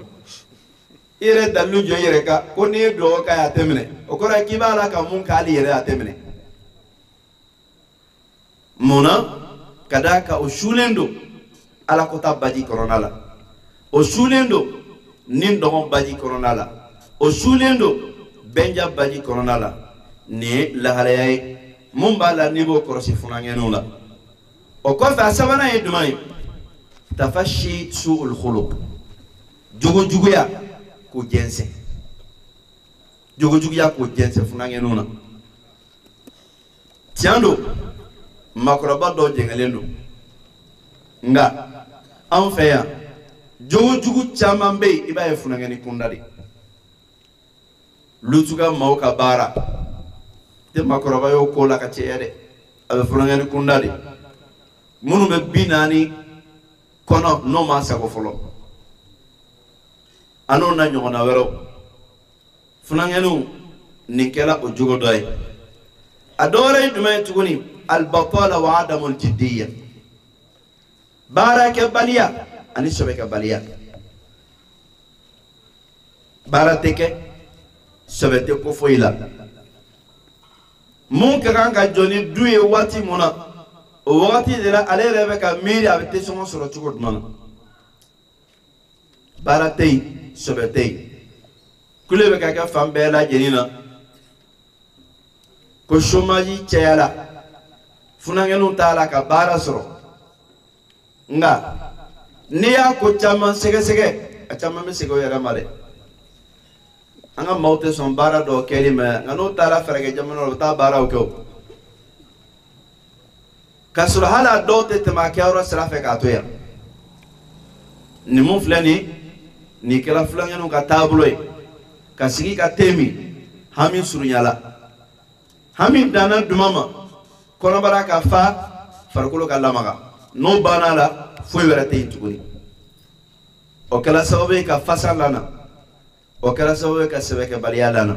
S1: i yɛrɛ dalilu jɔ i yɛrɛ kan ko n'i ye dugawu k'a ye a tɛ minɛ o kɔrɔ ye k'i b'a la ka mun k'ale yɛrɛ a tɛ minɛ mun na ka d'a kan o sulen don ala ko ta baji kɔnɔna la o sulen don ni dɔgɔn baji kɔnɔna la o sulen don bɛnja baji kɔnɔna la nin ye lahalaya ye mun b'a la n'i b'o kɔlɔsi funangɛniw la o kɔfɛ a sabanan ye jumɛn ye tafashi su'ul khuluq jogojuguya k'o jɛnsɛn jogojuguya k'o jɛnsɛn funangɛniw na tiɲɛ don maakɔrɔba dɔw jɛngɛlen don nka anw fɛ yan jogojugu caman bɛ yen i b'a ye funangɛni kunda de lutuga maaw ka baara tɛ maakɔrɔba y'o ko la ka caya dɛ a bɛ funangɛni kunda de minnu bɛ 40 kɔnɔ n'o ma sago fɔlɔ a n'o na ɲɔgɔnna wɛrɛw funangɛniw nin kɛra o jogo dɔ ye a dɔ wɛrɛ ye jumɛn ye tuguni albatala wa adamul jiddiya baarakɛbaliya ani sɛbɛkɛbaliya baara tɛ kɛ sɛbɛ tɛ ko foyi la mun ka kan ka jɔ ni du ye waati mun na o wagati de la ale yɛrɛ bɛ ka miiri a bɛ tesɔngɔ sɔrɔ cogo jumɛn na baara tɛ yen sɛbɛ tɛ yen kule bɛ ka kɛ fan bɛɛ lajɛlen na ko chômage cayala funangɛniw t'a la ka baara sɔrɔ nka n'i y'a ko caman sɛgɛsɛgɛ a caman bɛ segin o yɛrɛ ma dɛ an ka maaw tɛ sɔn baara dɔw kɛli ma nka n'o taara fɛɛrɛkɛ jamana la u bɛ taa baaraw kɛ o k'a sɔrɔ hali a dɔw tɛ tɛmɛ a kɛyɔrɔ sira fɛ k'a to yan nin mun filɛ nin ni kala fulangenu ka tabulo ka sigi ka temi hami surunyala hami dana dumama kono baraka fa farkulo ka lamaga no banala foi werate intuguni o kala sababu ka fasalana o kala sababu ka sebeke baliyalana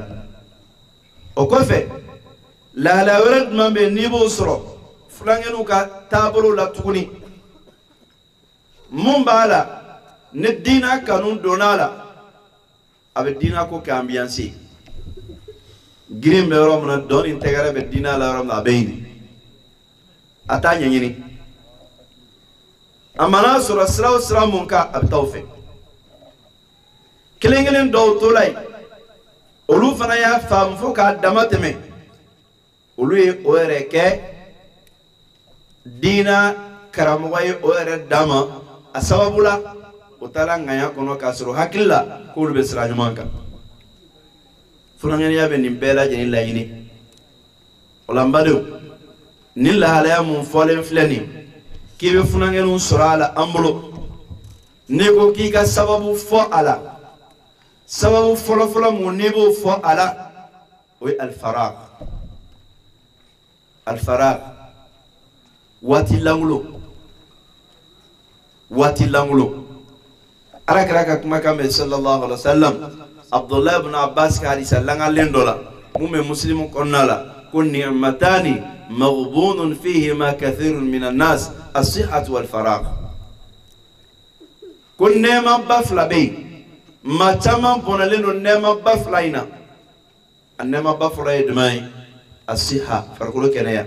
S1: o kofe la la werad mambe nibo soro fulangenu ka tabulo la tuguni mumbala ne dina kanun donala abe dina ko ka ambiance girim be romna don integare be dina la romna beini atanya nyini amana sura sra munka ab tawfik kelengelen do tolay olu fana ya fam fo ka damateme olu e oreke dina karamoy ore dama asababula utala ngaya kono kasro hakilla ko be sira nyumanka fulangani ya be nimbela jeni layini olambado nilla halaya mun folen flani kibe fulangenu surala ambulo nego kika sababu fo ala sababu folo mun nebo fo ala o al farag wati langulo arakraka kuma kame sallallahu alaihi wasallam Abdullah ibn Abbas ka hadisa langa lendola mume muslimu konnala kun ni'matani maghbunun fihima kathirun minan nas as-sihhatu wal faragh kun nema bafla be matama bonaleno nema bafla ina annema bafla edmai as-sihha farkulo kenaya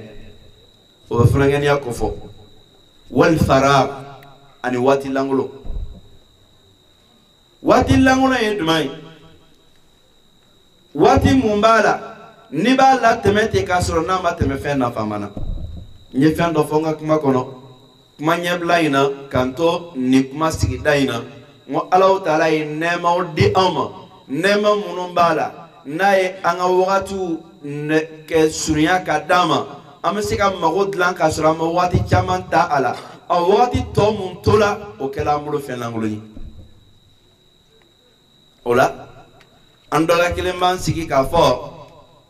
S1: o frangani yakofo wal faragh ani wati langulo wati langulo edmai wati mumbala niba la temete kasoro na mateme fe na famana nye fendo fonga kuma kono kuma nyebla ina kanto ni kuma sigida ina ngo Allah taala nema odi ama nema munumbala nae anga watu ke sunya kadama amesika magod lan kasoro ma wati chamanta ala awati to muntola o kala mulo fe langulo ni ola andola keleman sigi ka fo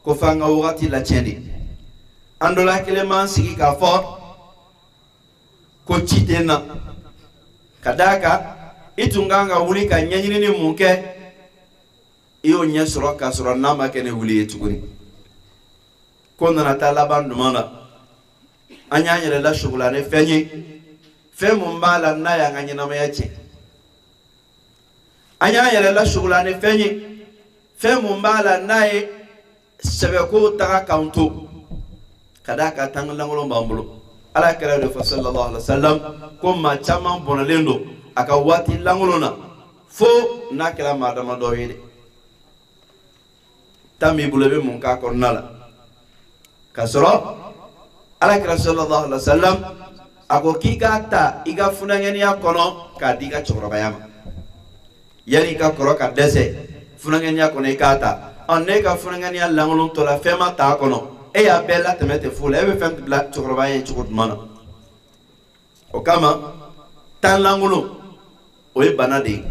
S1: ko fanga wati la chendi andola keleman sigi ka fo ko chitena kadaka itunganga wuli ka nyanyini ni munke iyo nyesoro ka soro nama kene wuli etuguni ko nana tala bandumana anyanyele la shugula ne fenyi fe mumbala na ya nganyina mayache anyanyele la shugula ne fenyi fe mumbala nae sebeko taga kaunto kadaka tanglangolo mbambulo ala kala de sallallahu alaihi wasallam ko ma chama bonalendo aka wati langolona fo nakela madama do yede tami bulebe mun ka kornala kasro ala kala sallallahu alaihi wasallam ako kigata iga funangeni yakono ka diga chorobayama yali ka koro ka dese funangenya kono ikata oneka funangenya langolon to la fema ta kono e ya bella temete fula e be fem bla chokrobaye chukut mana o kama tan langolo o e banade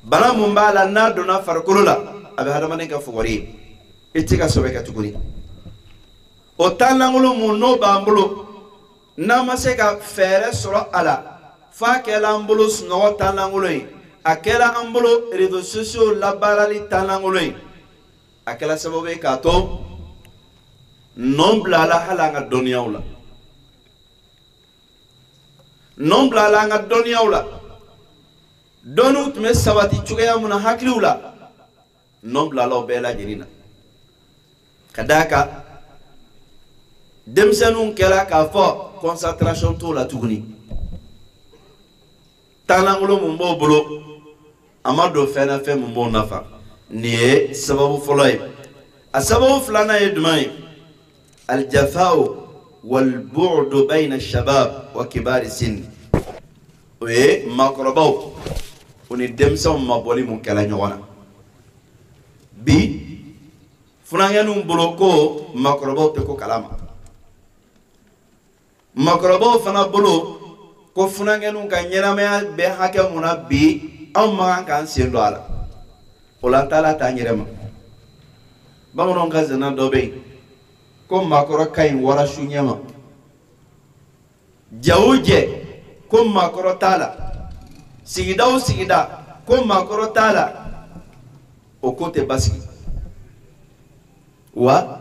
S1: bana mumbala na dona farkulula abe hadamane ka fugori etika sobeka tukuri o tan langolo mu no bambulo na maseka fere soro ala fa ke lambulo sno tan langolo akela ambulo réseaux sociaux la barali tanangoloy akela sababu ka to nombla la halanga doniawla nombla la nga doniawla donut me sabati chugaya muna hakliula nombla la bela jirina kadaka demsenun kela ka fo concentration to la tuguni tanangolo mumbo bolo amado fena fe mumbo nafa ni sababu folay asababu fulana yedmai aljafao والبعد بين الشباب وكبار السن وي ماكروبو وني دمسم ما بولي مون كلا نيوانا بي فنانيانو بلوكو ماكروبو تكو كلام ماكروبو فنا بلو كو فنانيانو كانيراميا بي حكمونا بي an makan k'an sen don a la o la an taala t'an yɛrɛ ma bamananw ka zana dɔ bɛ yen ko maakɔrɔ ka ɲi warasu ɲɛ ma jɛ o jɛ ko maakɔrɔ t'a la sigida o sigida ko maakɔrɔ t'a la o ko tɛ basigi wa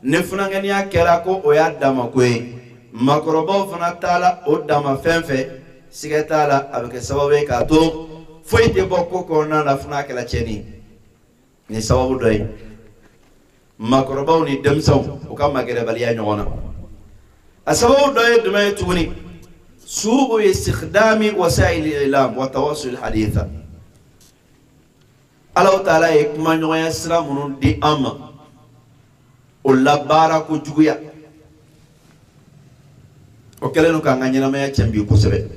S1: ne funankɛniya kɛra ko o y'a dama ko ye maakɔrɔbaw fana t'a la o dama fɛn fɛn siga t'a la a bɛ kɛ sababu ye k'a to foyi tɛ bɔ ko kɔnɔna na fana kɛra tiɲɛni ni sababu dɔ ye maakɔrɔbaw ni denmisɛnw u ka magɛrɛbaliya ɲɔgɔn na a sababu dɔ ye jumɛn ye tuguni su'u istikhdami wasaili ilam wa tawassul haditha Allahu Taala ye kuma ɲɔgɔnya sira minnu di an ma o labaara ko juguya o kɛlen don k'an ka ɲɛnamaya cɛn bi kosɛbɛ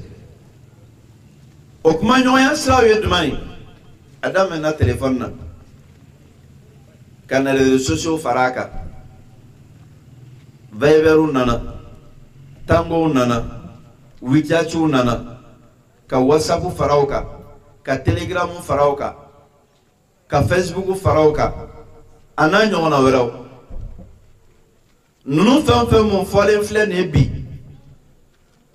S1: o kuma ɲɔgɔnya siraw ye jumɛn ye a daminɛna telefɔni na ka na réseaux sociaux fara a kan Viberw nana Tangow nana WeChatw nana ka WhatsApp fara o kan ka Telegram fara o kan ka Facebook fara o kan a n'a ɲɔgɔnna wɛrɛw ninnu fɛn fɛn mun fɔlen filɛ nin ye bi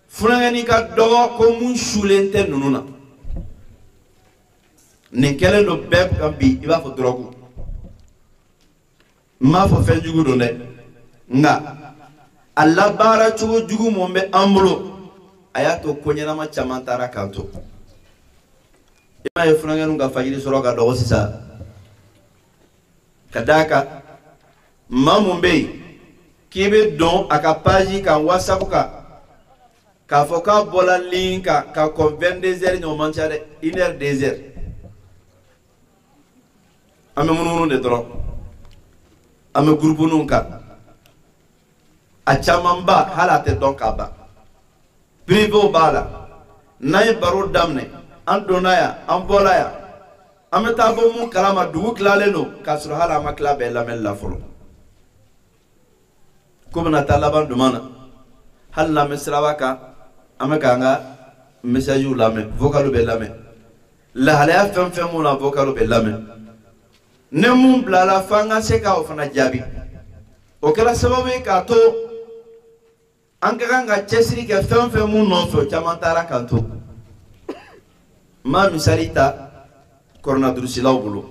S1: funankɛni ka dɔgɔ ko mun sulen tɛ ninnu na nin kɛlen don bɛɛ kan bi i b'a fɔ dɔrɔgu n m'a fɔ fɛn jugu don dɛ nka a labaara cogo jugu mun bɛ an bolo a y'a to ko ɲɛnama caman taara k'an to i m'a ye funankɛniw ka fajiri sɔrɔ ka dɔgɔ sisan ka d'a kan maa mun bɛ yen k'i bɛ don a ka page kan WhatsApp kan k'a fɔ k'a bɔra ligne kan ka kɔn 22h ɲɔgɔn man ca dɛ 1h 2h an bɛ munumunu de dɔrɔn an bɛ groupe kan a caman ba hali a tɛ dɔn k'a ban privéw b'a la n'an ye baro daminɛ an donna yan an bɔra yan an bɛ taa bɔ mun kalama dugu tilalen don k'a sɔrɔ hali an ma tila bɛɛ lamɛnni la fɔlɔ ko bɛna taa laban duma na hali n'an bɛ siraba kan an bɛ k'an ka messagew lamɛn vocal bɛ lamɛn lahalaya fɛn fɛn mun na vocal bɛ lamɛn ne mun bilala f'an ka se k'o fana jaabi o kɛra sababu ye k'a to an ka kan ka cɛsiri kɛ fɛn fɛn mun nɔfɛ o caman taara k'an to n ma misali ta kɔrɔnadurusilaw bolo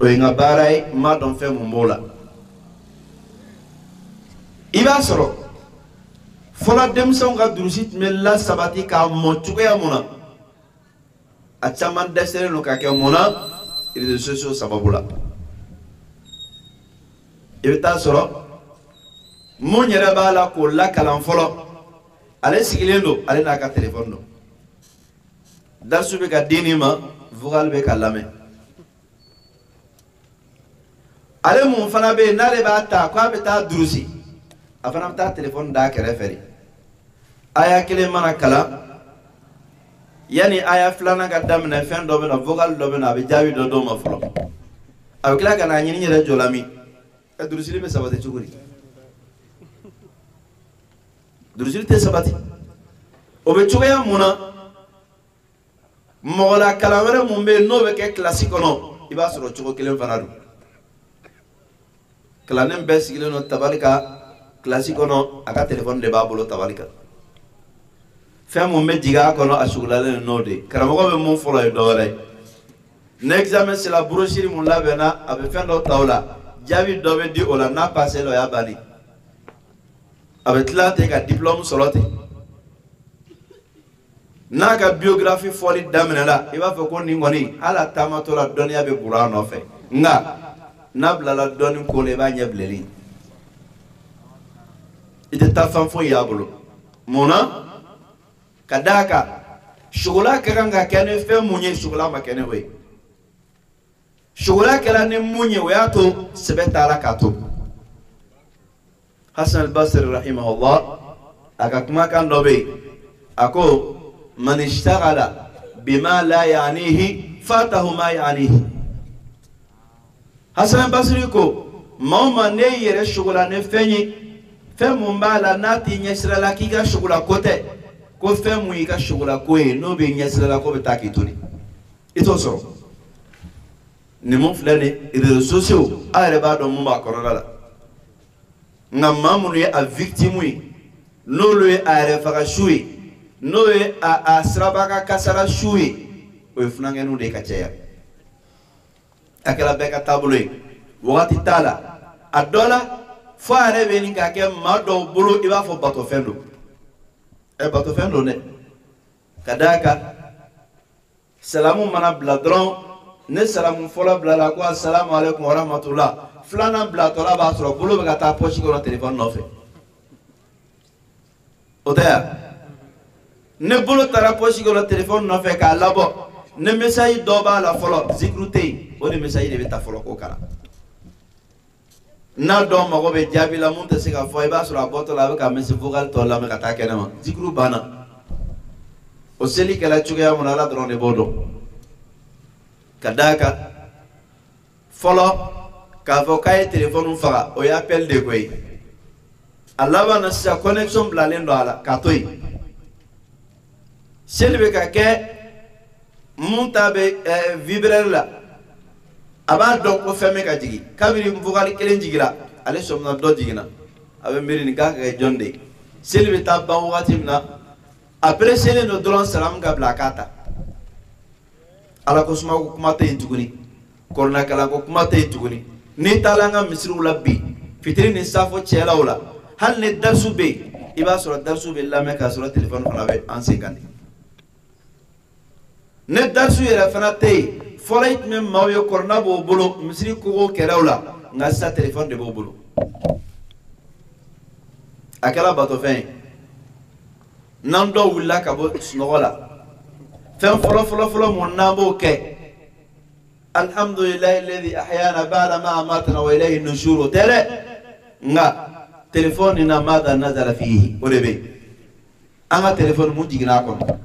S1: o ye n ka baara ye n m'a dɔn fɛn mun b'o la i b'a sɔrɔ fɔlɔ denmisɛnw ka durusi tun bɛ lasabati k'a mɔ cogoya mun na a caman dɛsɛlen don ka kɛ mun na réseaux sociaux sababu la i bɛ taa sɔrɔ mun yɛrɛ b'a la k'o lakalan fɔlɔ ale sigilen don ale n'a ka téléphone don darisu bɛ ka di nin ma vocal bɛ ka lamɛn ale mun fana bɛ yen n'ale b'a ta k'a bɛ taa durusi a fana bɛ taa téléphone d'a kɛrɛfɛ de aya kelen mana kalan yanni aya filanan ka daminɛ fɛn dɔ bɛ na vocal dɔ bɛ na a bɛ jaabi dɔ d'o ma fɔlɔ a bɛ tila ka n'a ɲini yɛrɛ jɔ la min ka durusili bɛ sabati cogo di durusili tɛ sabati o bɛ cogoya mun na mɔgɔ la kalan wɛrɛ mun bɛ yen n'o bɛ kɛ kilasi kɔnɔ i b'a sɔrɔ cogo kelen fana don kalanden bɛɛ sigilen don tabali kan kilasi kɔnɔ a ka téléphone de b'a bolo tabali kan fɛn mun bɛ jigin a kɔnɔ a sugulalen n'o de karamɔgɔ bɛ mun fɔlɔ ye dɔwɛrɛ ye ni examen sera brochure mun labɛnna a bɛ fɛn dɔ ta o la jaabi dɔ bɛ di o la n'a passé la o y'a bannen a bɛ tila ten ka diplôme sɔrɔ ten n'a ka biographie fɔli daminɛna i b'a fɔ ko nin kɔni hali a taamatɔ la dɔnniya bɛ buru a nɔfɛ nka n'a bilala dɔnni ko la i b'a ɲɛ bilenni i tɛ taa fɛn foyi y'a bolo mun na ka d'a kan sugula ka kan ka kɛ ni fɛn mun ye sugula ma kɛ ni o ye sugula kɛra ni mun ye o y'a to sɛbɛ taara k'a to Hasan al-Basri rahimahullah a ka kumakan dɔ bɛ yen a ko man ishtaghala bima la ya'nihi fatahu ma ya'nihi Hasan al-Basri ko maa o maa ne yɛrɛ sugula ni fɛn ye fɛn mun b'a la n'a t'i ɲɛsirala k'i ka sugula ko tɛ ko fɛn mun y'i ka sugula ko ye n'o bɛ ɲɛsirala ko bɛ taa k'i to de ito sɔrɔ nin mun filɛ nin réseaux sociaux a yɛrɛ b'a dɔn mun b'a kɔnɔna la nka maa minnu ye a victime ye n'olu ye a yɛrɛ faga su ye n'o ye a siraba ka kasara su ye o ye funankɛniw de ka caya a kɛra bɛɛ ka taabolo ye wagati t'a la a dɔ la fo a yɛrɛ bɛ nin ka kɛ maa dɔw bolo i b'a fɔ batofɛn don batofɛn don dɛ ka d'a kan salamu mana bila dɔrɔn ne salamu fɔlɔ bilala ko assalamu alaikum wa rahmatullah filanan bilatɔla b'a sɔrɔ bolo bɛ ka taa poche kɔnɔ téléphone nɔfɛ o tɛ ya ne bolo taara poche kɔnɔ téléphone nɔfɛ k'a labɔ ne message dɔ b'a la fɔlɔ zikru tɛ yen o de message de bɛ taa fɔlɔ ko kala n'a dɔn mago bɛ jaabi la mun tɛ se ka fɔ i b'a sɔrɔ a bɔtɔ la a bɛ ka message vocal tɔ lamɛn ka taa kɛnɛma zikru banna o seli kɛla cogoya mun na Ala dɔrɔn de b'o dɔn ka d'a kan fɔlɔ k'a fɔ k'a ye téléphone faga o ye appel de koyi a laban na sisan connexion bilalen don a la k'a to yen seli bɛ ka kɛ mun ta bɛ vibreur la a b'a dɔn ko fɛn bɛ ka jigin kabiri vocal kelen jigira ale sɔmina dɔ jiginna a bɛ miiri nin k'a ka kɛ jɔn de ye seli bɛ taa ban wagati min na après seli no dɔrɔn salamu ka bila a k'a ta Ala ko suma ko kuma tɛ yen tuguni korona kalan ko kuma tɛ yen tuguni n'i taara an ka misiriw la bi fitiri ni safo cɛlaw la hali ni darisu bɛ yen i b'a sɔrɔ darisu bɛ lamɛn k'a sɔrɔ téléphone fana bɛ an sen kan de ne darisu yɛrɛ fana tɛ yen fɔlɔ i tun bɛ maaw ye korona b'o bolo misiri kogo kɛrɛw la nka sisan téléphone de b'o bolo a kɛra batofɛn ye n'an dɔw wulila ka bɔ sunɔgɔ la fɛn fɔlɔ mun n'an b'o kɛ alhamdulilahi alladhi ahyana ba'da ma amatana wa ilayhi nushur o tɛ dɛ nka téléphone na mada nazala fihi o de bɛ yen an ka téléphone mun jiginna a kɔnɔ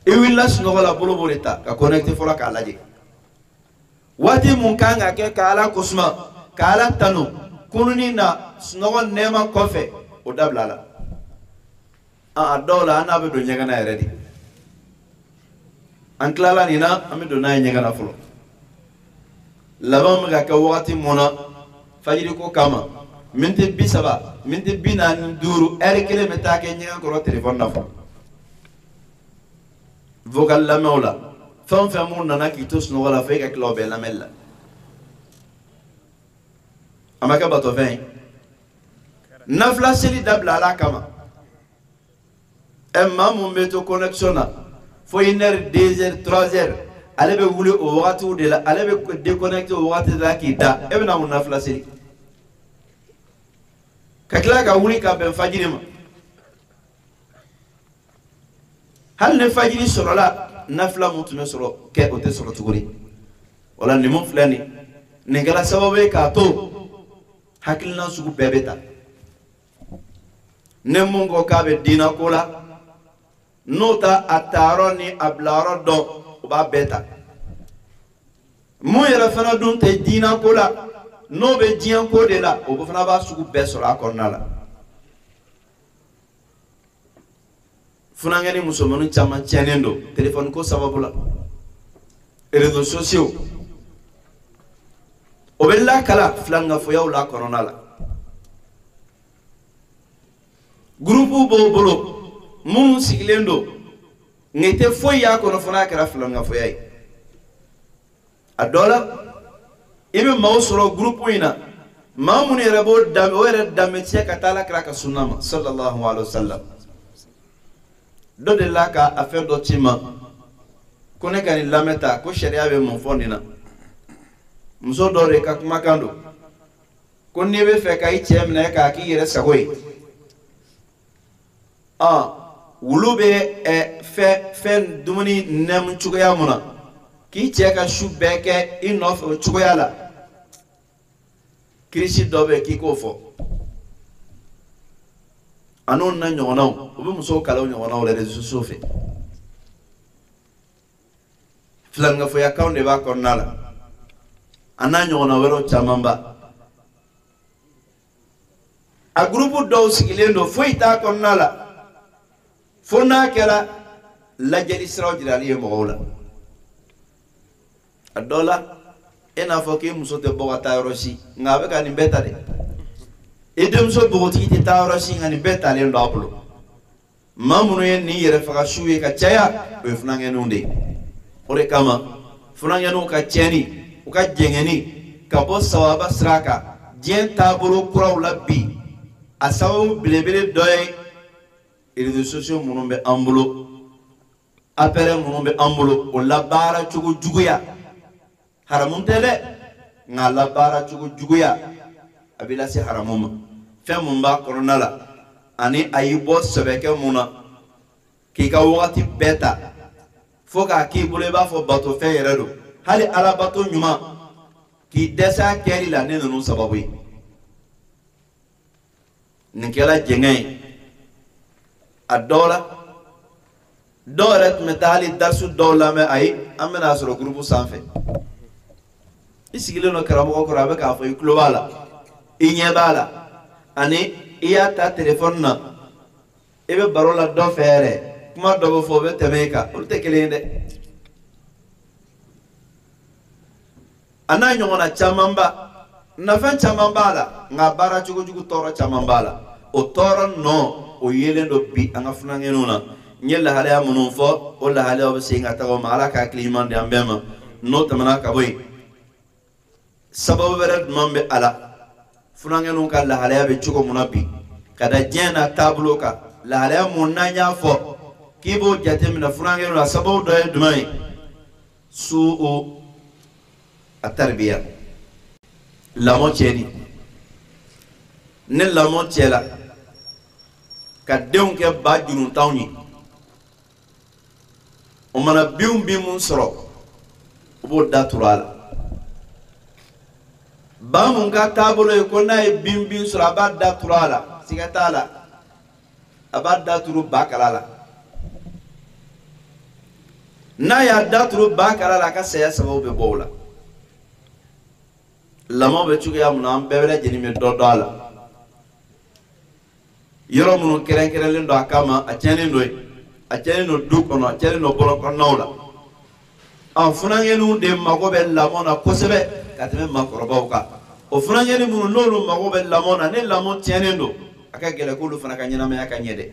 S1: i wulila sunɔgɔ la bolo b'o de ta ka connecté fɔlɔ k'a lajɛ waati mun kan ka kɛ ka Ala kosuma ka Ala tanu kununi na sunɔgɔ nɛɛma kɔfɛ o dabila la a dɔw la an n'a bɛ don ɲɛgɛn na yɛrɛ de an tilala nin na an bɛ don n'a ye ɲɛgɛn na fɔlɔ laban bɛ ka kɛ wagati mun na fajiri ko kama miniti 30 miniti 45 heure kelen bɛ taa kɛ ɲɛgɛn kɔrɔ téléphone na fɔlɔ vocal lamɛnw la fɛn o fɛn mun nana k'i to sunɔgɔ la fo e ka tila o bɛɛ lamɛnni la a ma kɛ batofɛn ye nafila seli dabila Ala kama maa mun bɛ to connexion na fo 1 heure 2 heures 3 heures ale bɛ wuli o wagatiw de la ale bɛ déconnecté o wagati de la k'i da e bɛna mun nafila seli ka tila ka wuli ka bɛn fajiri ma hali ni fajiri sɔrɔla nafila mun tun bɛ sɔrɔ kɛ o tɛ sɔrɔ tuguni wala nin mun filɛ nin kɛra sababu ye k'a to hakilina sugu bɛɛ bɛ ta ne mun ko k'a bɛ diina ko la n'o ta a taayɔrɔ ni a bilayɔrɔ dɔn o b'a bɛɛ ta mun yɛrɛ fana dun tɛ diina ko la n'o bɛ diɲɛ ko de la o fana b'a sugu bɛɛ sɔrɔ a kɔnɔna la funankɛni musomannin caman tiɲɛnen don téléphone ko sababu la réseaux sociaux o bɛ lakala filankafoyaw la kɔnɔna la groupe b'o bolo minnu sigilen don nka i tɛ foyi y'a kɔnɔ fana a kɛra filankafoya ye a dɔ la i bɛ maaw sɔrɔ groupe in na maa minnu yɛrɛ b'o danbe o yɛrɛ danbe tiɲɛ ka taa Alakira ka sunna ma sallallahu alaihi wa sallam dɔ de la ka a fɛn dɔ ci ma ko ne ka nin lamɛn ta ko sariya bɛ mun fɔ nin na muso dɔ de ka kumakan don ko n'i bɛ fɛ ka i cɛ minɛ k'a k'i yɛrɛ sago ye wulu bɛ fɛn dumuni nɛmu cogoya mun na k'i cɛ ka su bɛɛ kɛ i nɔfɛ o cogoya la kirisi dɔ bɛ k'i k'o fɔ a n'o na ɲɔgɔnnaw o bɛ musow kala o ɲɔgɔnnaw la réseaux sociaux fɛ filankafoyakanw de b'a kɔnɔna la a n'a ɲɔgɔnna wɛrɛw caman ba a groupe dɔw sigilen don foyi t'a kɔnɔna la fo n'a kɛra lajɛli siraw jirali ye mɔgɔw la adola ena foki muso te boga tayrosi ngabe ka ni beta de edem so bogoti ti tayrosi ngani beta le ndo aplo mamuno yen ni yere faka shuye ka chaya be funange nunde ore kama funange nu ka cheni uka jengeni ka bo sawaba sraka jen taburo kuraw labbi asawu bilebele doy réseaux sociaux munun be ambulo apere munun be ambulo o labara chugu juguya haramun tele nga labara chugu juguya abila si haramuma fem mumba koronala ani ayibo sebeke muna ki ka wakati beta foka ki bule ba fo bato fe yeredo hali ala bato nyuma ki desa keri la ne nunu sababu nikela jengay adola doret metali darsu dola me ay amena soro groupe sanfe isigile no karamo ko rabe ka fo iklobala inyebala ani iya ta telephone na ebe barola do fere kuma do fo be temeka ulte kelende ana nyongona chamamba na fan chamamba la ngabara chugo toro chamamba la o toro no o yelendo bi anga funangenuna nyella halaya munun fo o la halaya be singa tawo mala ka kliman de ambema no tamana ka boy sababu bered mambe ala funangenu ka la halaya be chuko munabi kada jena tablo ka la halaya munanya fo kibo jatemina funangenu la sababu do dumai su atarbiya lamo cheni ne lamo chela ka deun ke ba junun tawni o mana bium bimun soro bo daturala ba mun ka tabulo ko nay bim bim soro ba daturala sigatala aba daturu bakalala na ya daturu bakalala ka saya sababu be bola lamo be chuga ya mun am bebele jeni me dodala yoro munu keren len do akama a chene no dukono a chene no bolo ko nawla an funangenu de magobe lamona kosebe kateme makorobaw ka o funangenu munu lolu magobe lamona ne lamon chene ndo aka gele kulu fana ka nyina me aka nyede